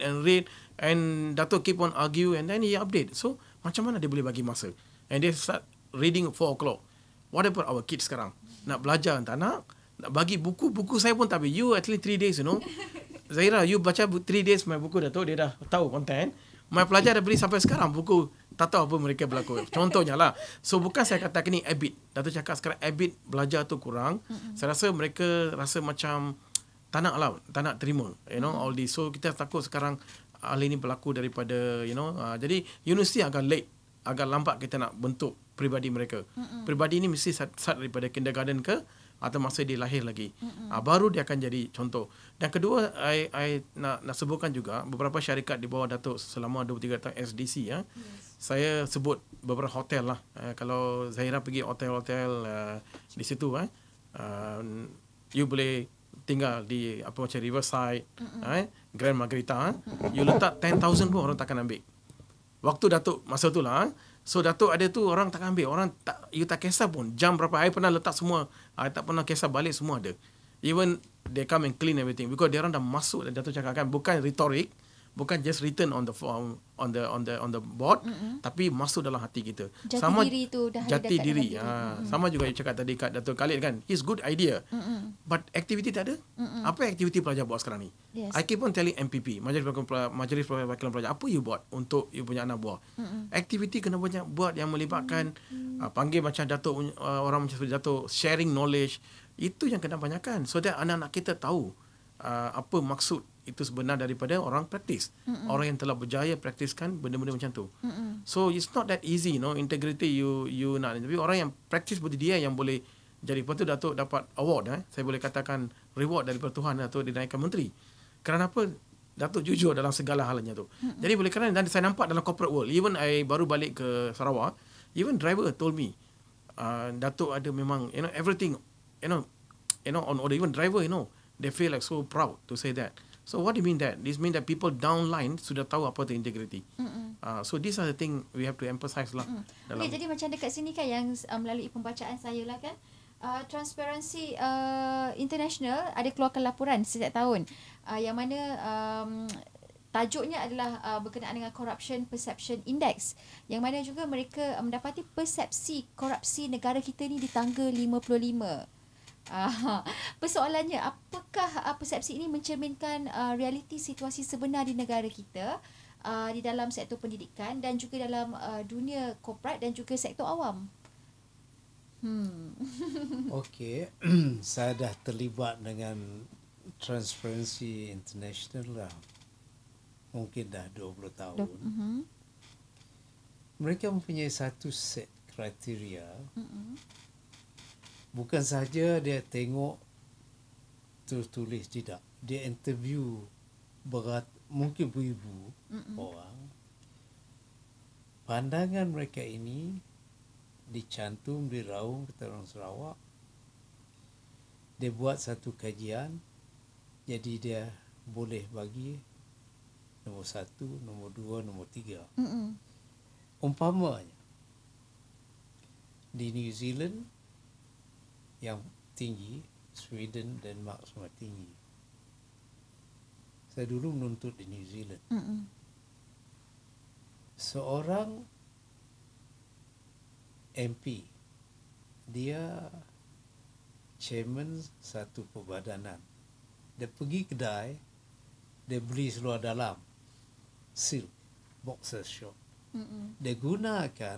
And Datuk keep on argue. And then he update. So, macam mana dia boleh bagi masa? And they start reading 4 o'clock. What about our kids sekarang? Nak belajar, tak nak bagi buku saya pun tak habis. You actually 3 days, Zahira, you baca 3 days my buku Datuk, dia dah tahu content. My pelajar dah beli sampai sekarang buku, tak tahu apa mereka berlaku. Contohnya lah. So bukan saya katakan ni habit. Datuk cakap sekarang habit belajar tu kurang. Saya rasa mereka rasa macam tak nak terima, all this. So kita takut sekarang hal ini berlaku daripada, jadi universiti agak late agak lambat kita nak bentuk peribadi mereka. Peribadi ni mesti start daripada kindergarten ke atau masa dia lahir lagi. Baru dia akan jadi contoh. Dan kedua, I nak sebutkan juga beberapa syarikat di bawah Datuk selama 23 tahun SDC ya. Saya sebut beberapa hotel lah. Kalau Zahira pergi hotel-hotel di situ you boleh tinggal di apa macam Riverside, Grand Margarita, you letak 10,000 pun orang takkan ambil. Waktu Datuk masa tu lah, so Datuk ada tu orang takkan ambil, orang tak, you tak kisah pun jam berapa. I pernah letak semua, I tak pernah kisah balik, semua ada. Even they come and clean everything because dia orang dah masuk. Dan Datuk cakap kan, bukan retorik, bukan just written on the form, on the board, tapi masuk dalam hati kita. Jati diri tu dah ada jati dekat diri. hati. Sama juga you cakap tadi kat Datuk Khalid kan, it's good idea, but activity tak ada. Apa aktiviti pelajar buat sekarang ni? Yes. I keep on telling MPP, Majlis Perwakilan Pelajar, apa you buat untuk you punya anak buah? Aktiviti kena banyak buat yang melibatkan panggil macam Datuk, orang macam Datuk, sharing knowledge. Itu yang kena banyakkan, so that anak-anak kita tahu apa maksud itu sebenar daripada orang praktis. Orang yang telah berjaya praktiskan benda-benda macam tu. So it's not that easy, integrity you nak. Tapi orang yang praktis seperti dia yang boleh jadi. Lepas tu Datuk dapat award, saya boleh katakan reward daripada Tuhan, Datuk dinaikkan menteri. Kerana apa? Datuk jujur dalam segala halnya tu. Jadi boleh kerana, dan saya nampak dalam corporate world, even I baru balik ke Sarawak, even driver told me, Datuk ada memang everything on order. Even driver they feel like so proud to say that. So what do you mean that? This mean that people downline sudah tahu apa tu integrity. So these are the thing we have to emphasize lah. Okay, jadi macam dekat sini kan yang melalui pembacaan saya lah kan, Transparency International ada keluarkan laporan setiap tahun yang mana tajuknya adalah berkenaan dengan Corruption Perception Index, yang mana juga mereka mendapati persepsi korupsi negara kita ni di tangga 55. Persoalannya, apakah persepsi ini mencerminkan realiti situasi sebenar di negara kita, di dalam sektor pendidikan dan juga dalam dunia korporat dan juga sektor awam? Okey, saya dah terlibat dengan Transparency International lah, mungkin dah 20 tahun. Mereka mempunyai satu set kriteria. Bukan saja dia tengok tertulis, tidak. Dia interview mungkin beribu orang. Pandangan mereka ini dicantum, diraung kata orang Sarawak. Dia buat satu kajian, jadi dia boleh bagi nombor 1, nombor 2, nombor 3. Umpamanya, di New Zealand yang tinggi, Sweden, Denmark semua tinggi. Saya dulu menuntut di New Zealand. Seorang MP, dia chairman satu perbadanan. Dia pergi kedai, dia beli seluar dalam, silk, boxer short. Dia gunakan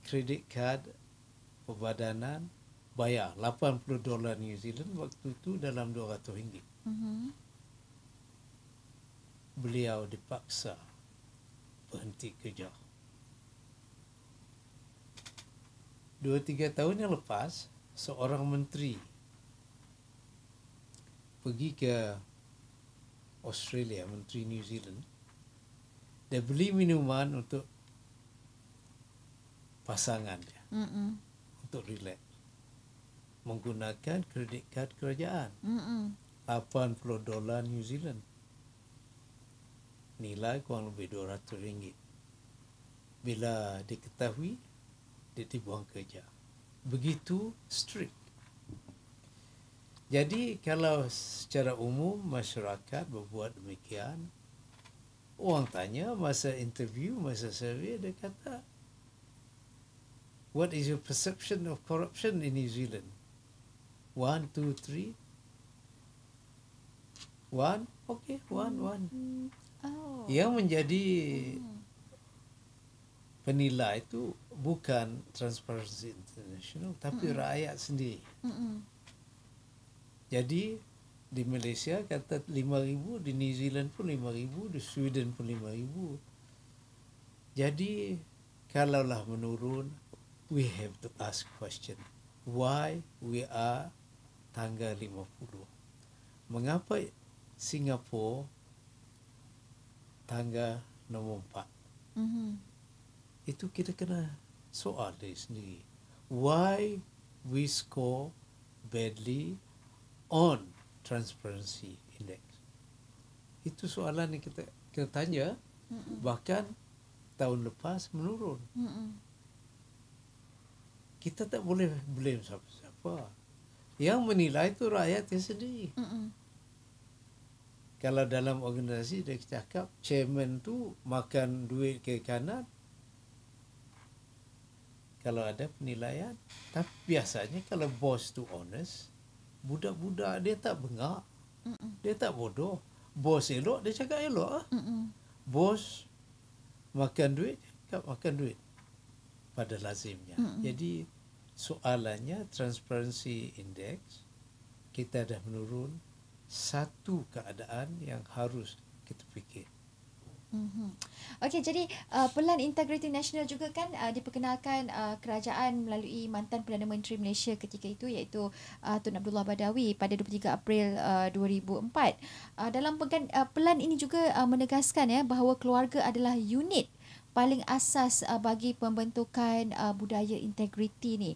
kredit card perbadanan, bayar $80 New Zealand waktu itu dalam RM200. Beliau dipaksa berhenti kerja. 2-3 tahun yang lepas, seorang menteri pergi ke Australia, menteri New Zealand. Dia beli minuman untuk pasangan dia, untuk relax, menggunakan kredit kad kerajaan. $80 New Zealand. Nilai kurang lebih RM200. Bila diketahui, dia dibuang kerja. Begitu strict. Jadi kalau secara umum masyarakat berbuat demikian, orang tanya masa interview, masa survey, dia kata, what is your perception of corruption in New Zealand? 1, 2, 3. 1, okay, 1. Yang menjadi penilai itu bukan Transparency International, tapi rakyat sendiri. Jadi di Malaysia kata 5,000, di New Zealand pun 5,000, di Sweden pun 5,000. Jadi kalaulah menurun, we have to ask question. Why we are tangga 50? Mengapa Singapura tangga nombor 4? Itu kita kena soal diri sendiri. Why we score badly on transparency index? Itu soalan yang kita tanya. Bahkan tahun lepas menurun. Kita tak boleh blame siapa-siapa. Yang menilai itu rakyatnya sendiri. Kalau dalam organisasi dia cakap chairman tu makan duit ke kanan, kalau ada penilaian. Tapi biasanya kalau bos tu honest, budak-budak dia tak bengak, dia tak bodoh. Bos elok, dia cakap elok. Bos makan duit, cakap makan duit pada lazimnya. Jadi soalannya transparency index kita dah menurun. Satu keadaan yang harus kita fikir. Okey, jadi Pelan Integriti Nasional juga kan diperkenalkan kerajaan melalui mantan Perdana Menteri Malaysia ketika itu, iaitu Tun Abdullah Badawi pada 23 April 2004. Dalam pelan ini juga menegaskan bahawa keluarga adalah unit paling asas bagi pembentukan budaya integriti ni.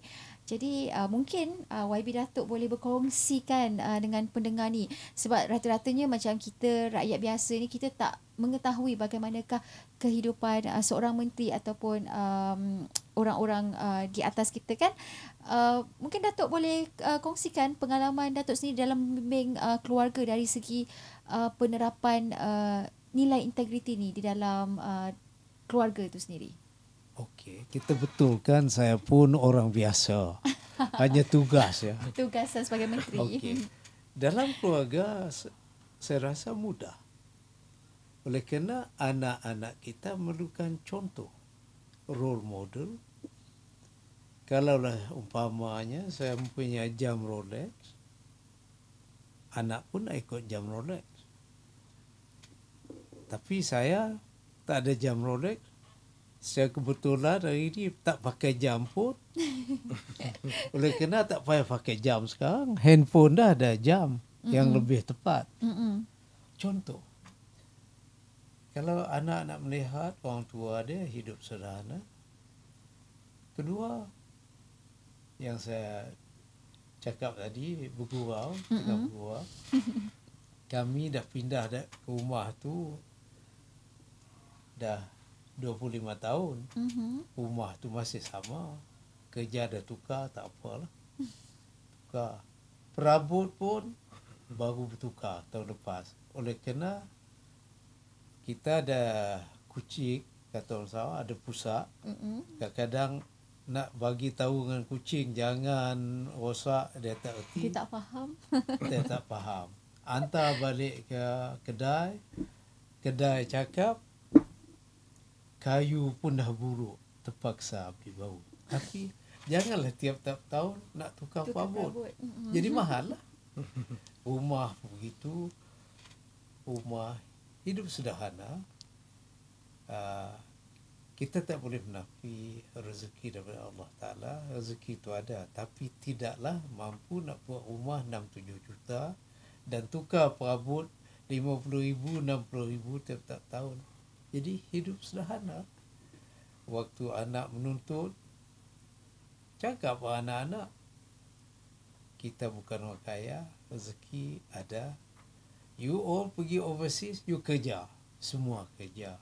Jadi mungkin YB Datuk boleh berkongsikan dengan pendengar ni, sebab rata-ratanya macam kita rakyat biasa ni, kita tak mengetahui bagaimanakah kehidupan seorang menteri ataupun orang-orang di atas kita kan. Mungkin Datuk boleh kongsikan pengalaman Datuk sendiri dalam membimbing keluarga dari segi penerapan nilai integriti ni di dalam keluarga itu sendiri. Okey, kita betulkan saya pun orang biasa. Hanya tugas ya. Tugas sebagai menteri. Okey. Dalam keluarga saya rasa mudah. Oleh kerana anak-anak kita memerlukan contoh, role model. Kalaulah umpamanya saya mempunyai jam Rolex, anak pun nak ikut jam Rolex. Tapi saya tak ada jam Rolex. Saya kebetulan hari ni tak pakai jam pun. Oleh kerana tak payah pakai jam sekarang. Handphone dah ada jam yang lebih tepat. Contoh. Kalau anak nak melihat orang tua dia hidup sederhana. Kedua, yang saya cakap tadi, bergurau, tengah bergurau. Kami dah pindah ke rumah tu dah 25 tahun. Rumah tu masih sama. Kerja dah tukar, tak apalah. Tukar. Perabot pun baru bertukar tahun lepas. Oleh kerana kita ada kucing, kata orang Sarawak, ada pusat. Kadang-kadang nak bagi tahu dengan kucing jangan rosak, dia tak erti. Dia tak faham. Dia tak faham. Hantar balik ke kedai. Kedai cakap kayu pun dah buruk, terpaksa beli baru. Tapi janganlah tiap-tiap tahun nak tukar perabot. Jadi mahal lah. Rumah begitu, rumah hidup sederhana. Kita tak boleh menafi rezeki daripada Allah Ta'ala. Rezeki itu ada, tapi tidaklah mampu nak buat rumah 6-7 juta dan tukar perabot 50,000, 60,000 tiap-tiap tahun. Jadi hidup sederhana. Waktu anak menuntut, cakap pada anak-anak, kita bukan orang kaya, rezeki ada. You all pergi overseas, you kerja. Semua kerja.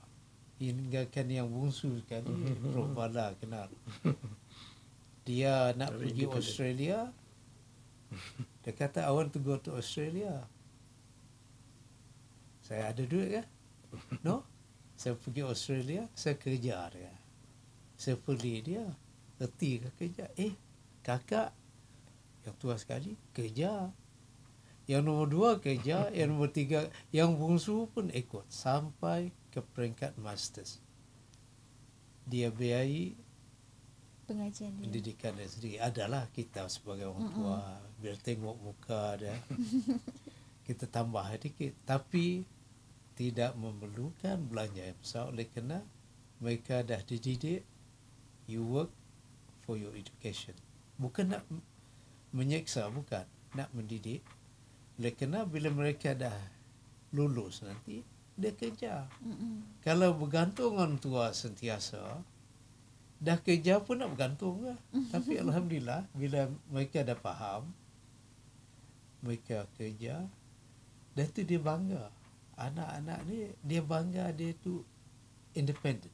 Hinggakan yang bungsu sekali, Prof. Bala kenal. Dia nak pergi Australia. Dia kata, I want to go to Australia. Saya ada duit ke? No? Saya pergi Australia, saya kerja dia. Saya beli dia. Erti ke kerja? Kakak, yang tua sekali, kerja. Yang nombor 2 kerja, yang nombor 3, yang bungsu pun ikut. Sampai ke peringkat masters. Dia biayai pengajian dia. Pendidikan dia sendiri. Adalah kita sebagai orang tua, biar tengok muka dia. Kita tambah sedikit. Tapi tidak memerlukan belanja yang besar oleh kerana mereka dah dididik You work for your education. Bukan nak menyeksa, bukan. Nak mendidik. Oleh kerana bila mereka dah lulus nanti, dia kerja. Kalau bergantung orang tua sentiasa, dah kerja pun nak bergantung lah. Tapi Alhamdulillah, bila mereka dah faham, mereka kerja, dah tu dia bangga. Anak-anak ni, dia bangga dia tu independent.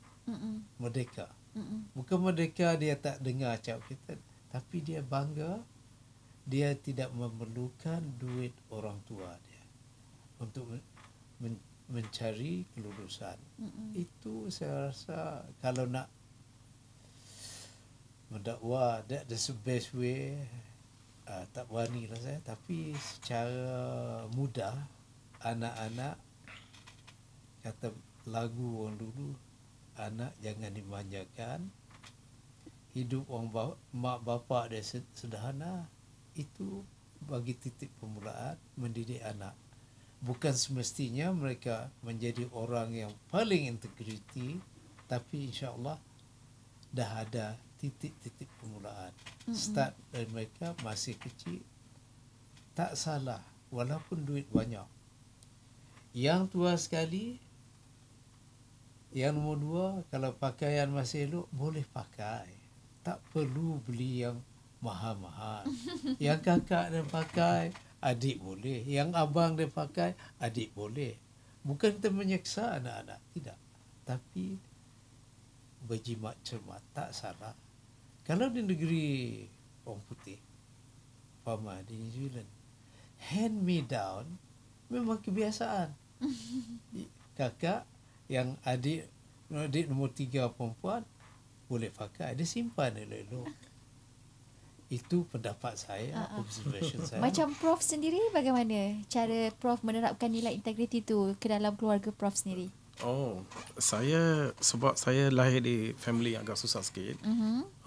Merdeka. Bukan merdeka dia tak dengar cakap kita, tapi dia bangga dia tidak memerlukan duit orang tua dia untuk mencari kelulusan. Itu saya rasa kalau nak mendakwa, that's the best way. Tak berani lah saya, tapi secara mudah anak-anak, kata lagu orang dulu, anak jangan dimanjakan, hidup orang mak bapak dia sederhana. Itu bagi titik permulaan mendidik anak. Bukan semestinya mereka menjadi orang yang paling integriti, tapi insya-Allah dah ada titik-titik permulaan. Start dari mereka masih kecil, tak salah walaupun duit banyak. Yang tua sekali, yang nombor 2, kalau pakaian masih elok, boleh pakai. Tak perlu beli yang mahal-mahal. Yang kakak dia pakai, adik boleh. Yang abang dia pakai, adik boleh. Bukan kita menyeksa anak-anak, tidak. Tapi berjimat cermat, tak salah. Kalau di negeri orang putih, Fama di New Zealand, hand me down memang kebiasaan. Kakak yang adik nombor 3 perempuan boleh pakai, dia simpan elok-elok. Itu pendapat saya, observation saya. Macam Prof sendiri, bagaimana cara Prof menerapkan nilai integriti tu ke dalam keluarga Prof sendiri? Sebab saya lahir di family yang agak susah sikit.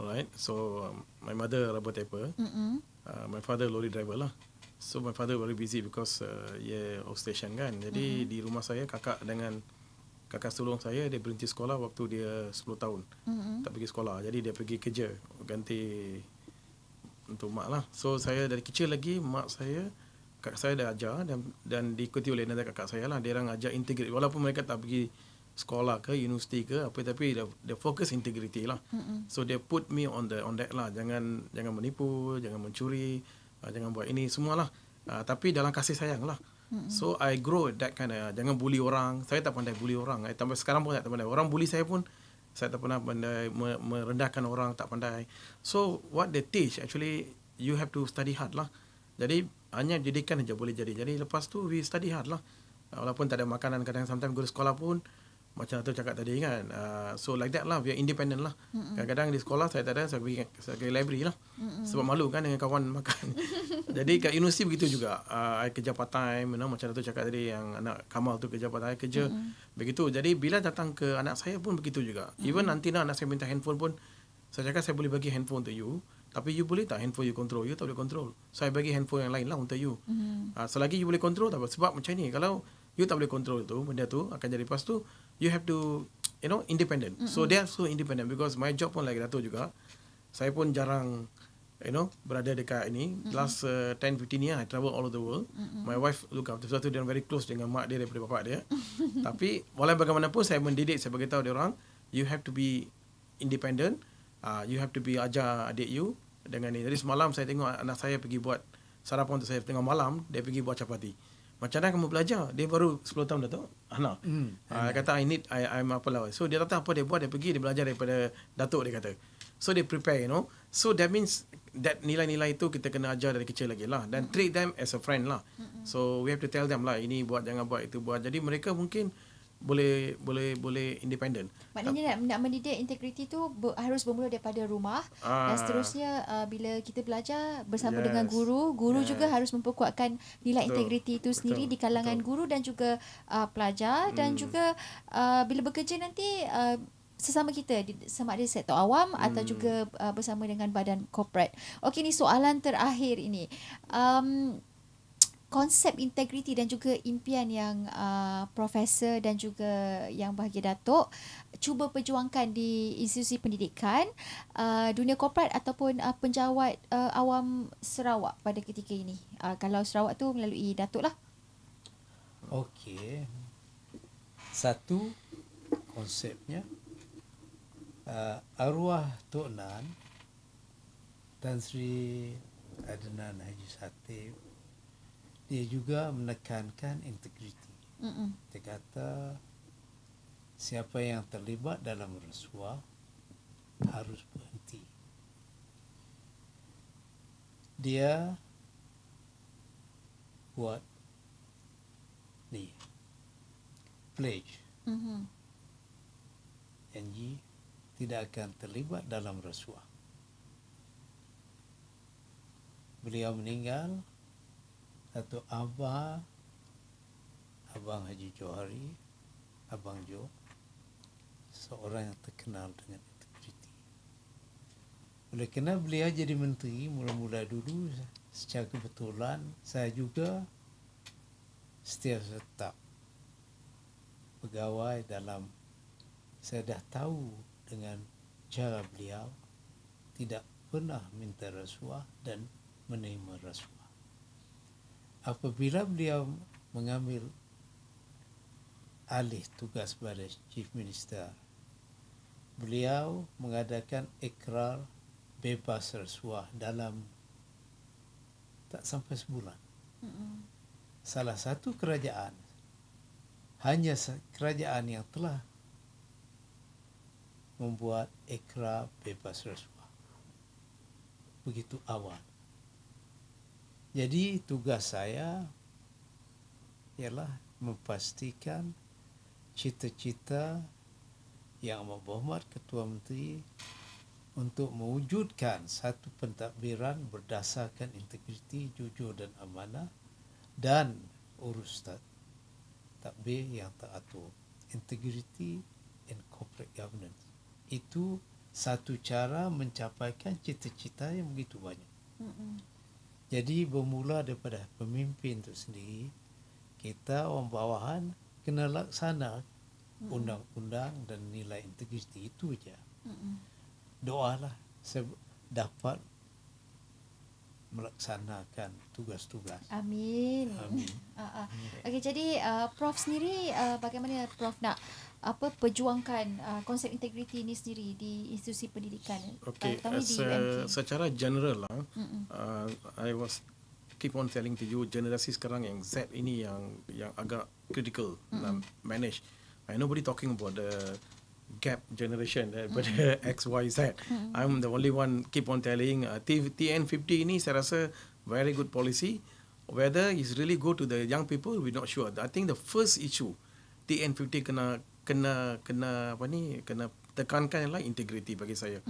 Alright, so my mother rubber taper, my father lorry driver lah. So my father very busy because outstation kan. Jadi di rumah saya kakak sulung saya, dia berhenti sekolah waktu dia 10 tahun. Tak pergi sekolah, jadi dia pergi kerja ganti untuk mak lah. So saya dari kecil lagi, kakak saya dah ajar dan diikuti oleh anak kakak saya lah. Dia orang ajar integriti, walaupun mereka tak pergi sekolah ke universiti ke apa, tapi dia fokus integriti lah. So they put me on that lah. Jangan menipu, jangan mencuri, jangan buat ini semualah. Tapi dalam kasih sayang lah. So I grow that kind of, jangan bully orang. Saya tak pandai bully orang. Sampai sekarang pun tak pandai. Orang bully saya pun saya tak pernah pandai merendahkan orang, tak pandai. So what they teach, actually you have to study hard lah. Jadi hanya didikan saja boleh jadi. Jadi lepas tu we study hard lah. Walaupun tak ada makanan, kadang sometimes go to sekolah pun macam Dato' cakap tadi kan. So like that lah, we are independent lah. Kadang-kadang di sekolah saya tak ada, saya pergi library lah. Sebab malu kan dengan kawan makan. Jadi kat universiti begitu juga. I kerja part time, macam Dato' cakap tadi, yang anak Kamal tu kerja part time, kerja begitu. Jadi bila datang ke anak saya pun begitu juga. Even nanti anak saya minta handphone pun, saya cakap saya boleh bagi handphone untuk you, tapi you boleh tak handphone you control? You tak boleh control. Saya bagi handphone yang lain lah untuk you. Selagi you boleh control, tak apa. Sebab macam ni, kalau you tak boleh control tu, benda tu akan jadi, lepas tu you have to independent. So they are so independent, because my job pun like Dato' juga. Saya pun jarang berada dekat ini. Last 10-15 years I travel all over the world. My wife look after, sesuatu dia very close dengan mak dia daripada bapak dia. Tapi walaupun bagaimanapun saya mendidik, saya beritahu dia orang, you have to be independent. You have to be ajar adik you dengan ni. Jadi semalam saya tengok anak saya pergi buat sarapan untuk saya, tengah malam dia pergi buat chapati. Macam mana kamu belajar? Dia baru 10 tahun dah tu. Anak. Kata I'm apalah. So dia kata apa dia buat, dia pergi, dia belajar daripada Datuk, dia kata. So they prepare, So that means that nilai-nilai itu kita kena ajar dari kecil lagi lah. Dan treat them as a friend lah. So we have to tell them lah, ini buat, jangan buat, itu buat. Jadi mereka mungkin boleh independent. Maknanya nak mendidik integriti tu harus bermula daripada rumah, dan seterusnya bila kita belajar bersama dengan guru juga harus memperkuatkan nilai integriti itu sendiri di kalangan guru dan juga pelajar, dan juga bila bekerja nanti sesama kita, sama ada sektor awam atau juga bersama dengan badan korporat. Okey, ni soalan terakhir ini. konsep integriti dan juga impian yang Profesor dan juga Yang Bahagia Datuk cuba perjuangkan di institusi pendidikan, dunia korporat ataupun penjawat awam Sarawak pada ketika ini. Kalau Sarawak tu melalui Datuk lah. Okey. Satu, konsepnya arwah Tok Nan, Tan Sri Adnan Haji Satip, dia juga menekankan integriti. Dia kata siapa yang terlibat dalam rasuah harus berhenti. Dia buat ni pledge, janji tidak akan terlibat dalam rasuah. Beliau meninggal, Datuk Abang Haji Johari, Abang Jo, seorang yang terkenal dengan integriti. Oleh kerana beliau jadi menteri mula-mula dulu, secara kebetulan saya juga setiap tetap pegawai dalam, saya dah tahu dengan cara beliau tidak pernah minta rasuah dan menerima rasuah. Apabila beliau mengambil alih tugas sebagai Chief Minister, beliau mengadakan ikrar bebas rasuah dalam tak sampai sebulan. Salah satu kerajaan, hanya kerajaan yang telah membuat ikrar bebas rasuah begitu awal. Jadi tugas saya ialah memastikan cita-cita Yang Amat Berhormat Ketua Menteri untuk mewujudkan satu pentadbiran berdasarkan integriti, jujur dan amanah dan urus tadbir yang teratur. Integrity and corporate governance. Itu satu cara mencapaikan cita-cita yang begitu banyak. Jadi bermula daripada pemimpin itu sendiri, kita orang bawahan kena laksana undang-undang dan nilai integriti itu saja. Doalah saya dapat melaksanakan tugas-tugas. Amin. Amin. Okey, jadi Prof sendiri bagaimana Prof nak perjuangkan konsep integriti ini sendiri di institusi pendidikan? Okay, terutama di UMK. secara general lah, I was keep on telling to you, generasi sekarang yang Z ini yang agak critical dalam manage. Nobody talking about the gap generation daripada X, Y, Z. I'm the only one keep on telling TN50 ini saya rasa very good policy. Whether it's really good to the young people, we're not sure. I think the first issue TN50 kena tekankan ialah integrity bagi saya,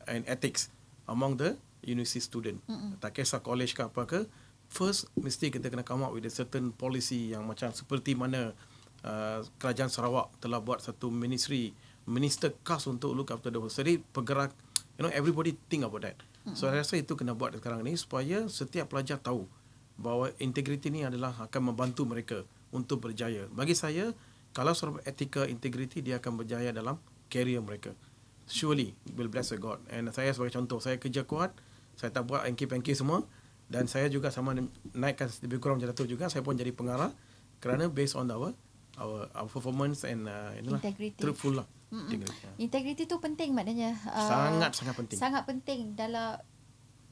and ethics among the university student. Tak kisah college ke apa ke, first mesti kita kena come up with a certain policy yang macam seperti mana Kerajaan Sarawak telah buat satu minister khas untuk look after the whole. Jadi pergerak, everybody think about that. So saya rasa itu kena buat sekarang ni supaya setiap pelajar tahu bahawa integriti ni adalah akan membantu mereka untuk berjaya. Bagi saya, kalau seorang etika integriti, dia akan berjaya dalam career mereka. Surely will bless the God. And saya sebagai contoh, saya kerja kuat, saya tak buat angki-pangki semua, dan saya juga sama naikkan lebih kurang macam tu juga, saya pun jadi pengarah kerana based on our performance and truthful lah. Integriti tu penting maknanya. Sangat penting. Sangat penting dalam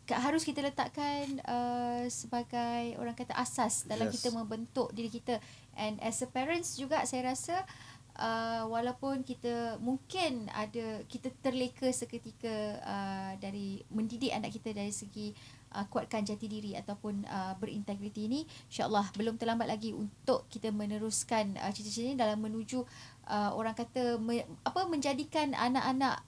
harus kita letakkan sebagai orang kata asas dalam kita membentuk diri kita. And as a parents juga saya rasa walaupun kita mungkin kita terleka seketika dari mendidik anak kita dari segi kuatkan jati diri ataupun berintegriti ini, insya-Allah belum terlambat lagi untuk kita meneruskan cita-cita ini dalam menuju orang kata menjadikan anak-anak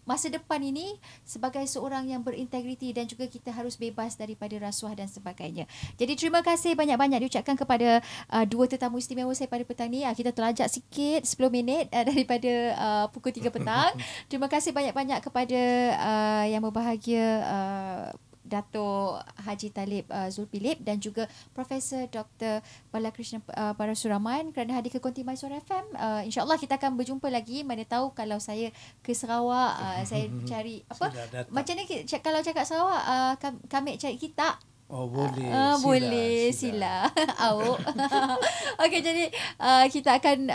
masa depan ini sebagai seorang yang berintegriti, dan juga kita harus bebas daripada rasuah dan sebagainya. Jadi terima kasih banyak-banyak diucapkan kepada dua tetamu istimewa saya pada petang ni. Kita terlajak sikit 10 minit daripada pukul 3 petang. Terima kasih banyak-banyak kepada yang berbahagia Dato' Haji Talib Zulkifli dan juga Profesor Dr. Balakrishnan Parasuraman kerana hadir ke Konti Mysore FM. InsyaAllah kita akan berjumpa lagi. Mana tahu kalau saya ke Sarawak, saya cari apa? Macam ni kalau cakap Sarawak, kami cari kitab. Oh boleh. Boleh sila. Awak. Okey, jadi kita akan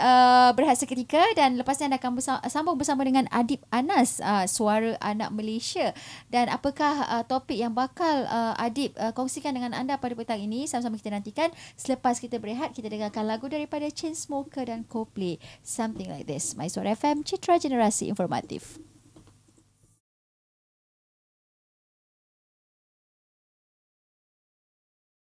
berehat seketika dan lepas ni anda akan sambung bersama dengan Adib Anas, Suara Anak Malaysia. Dan apakah topik yang bakal Adib kongsikan dengan anda pada petang ini, sama-sama kita nantikan. Selepas kita berehat, kita dengarkan lagu daripada Chainsmoker dan Coldplay, Something Like This. Mysore FM, Citra Generasi Informatif.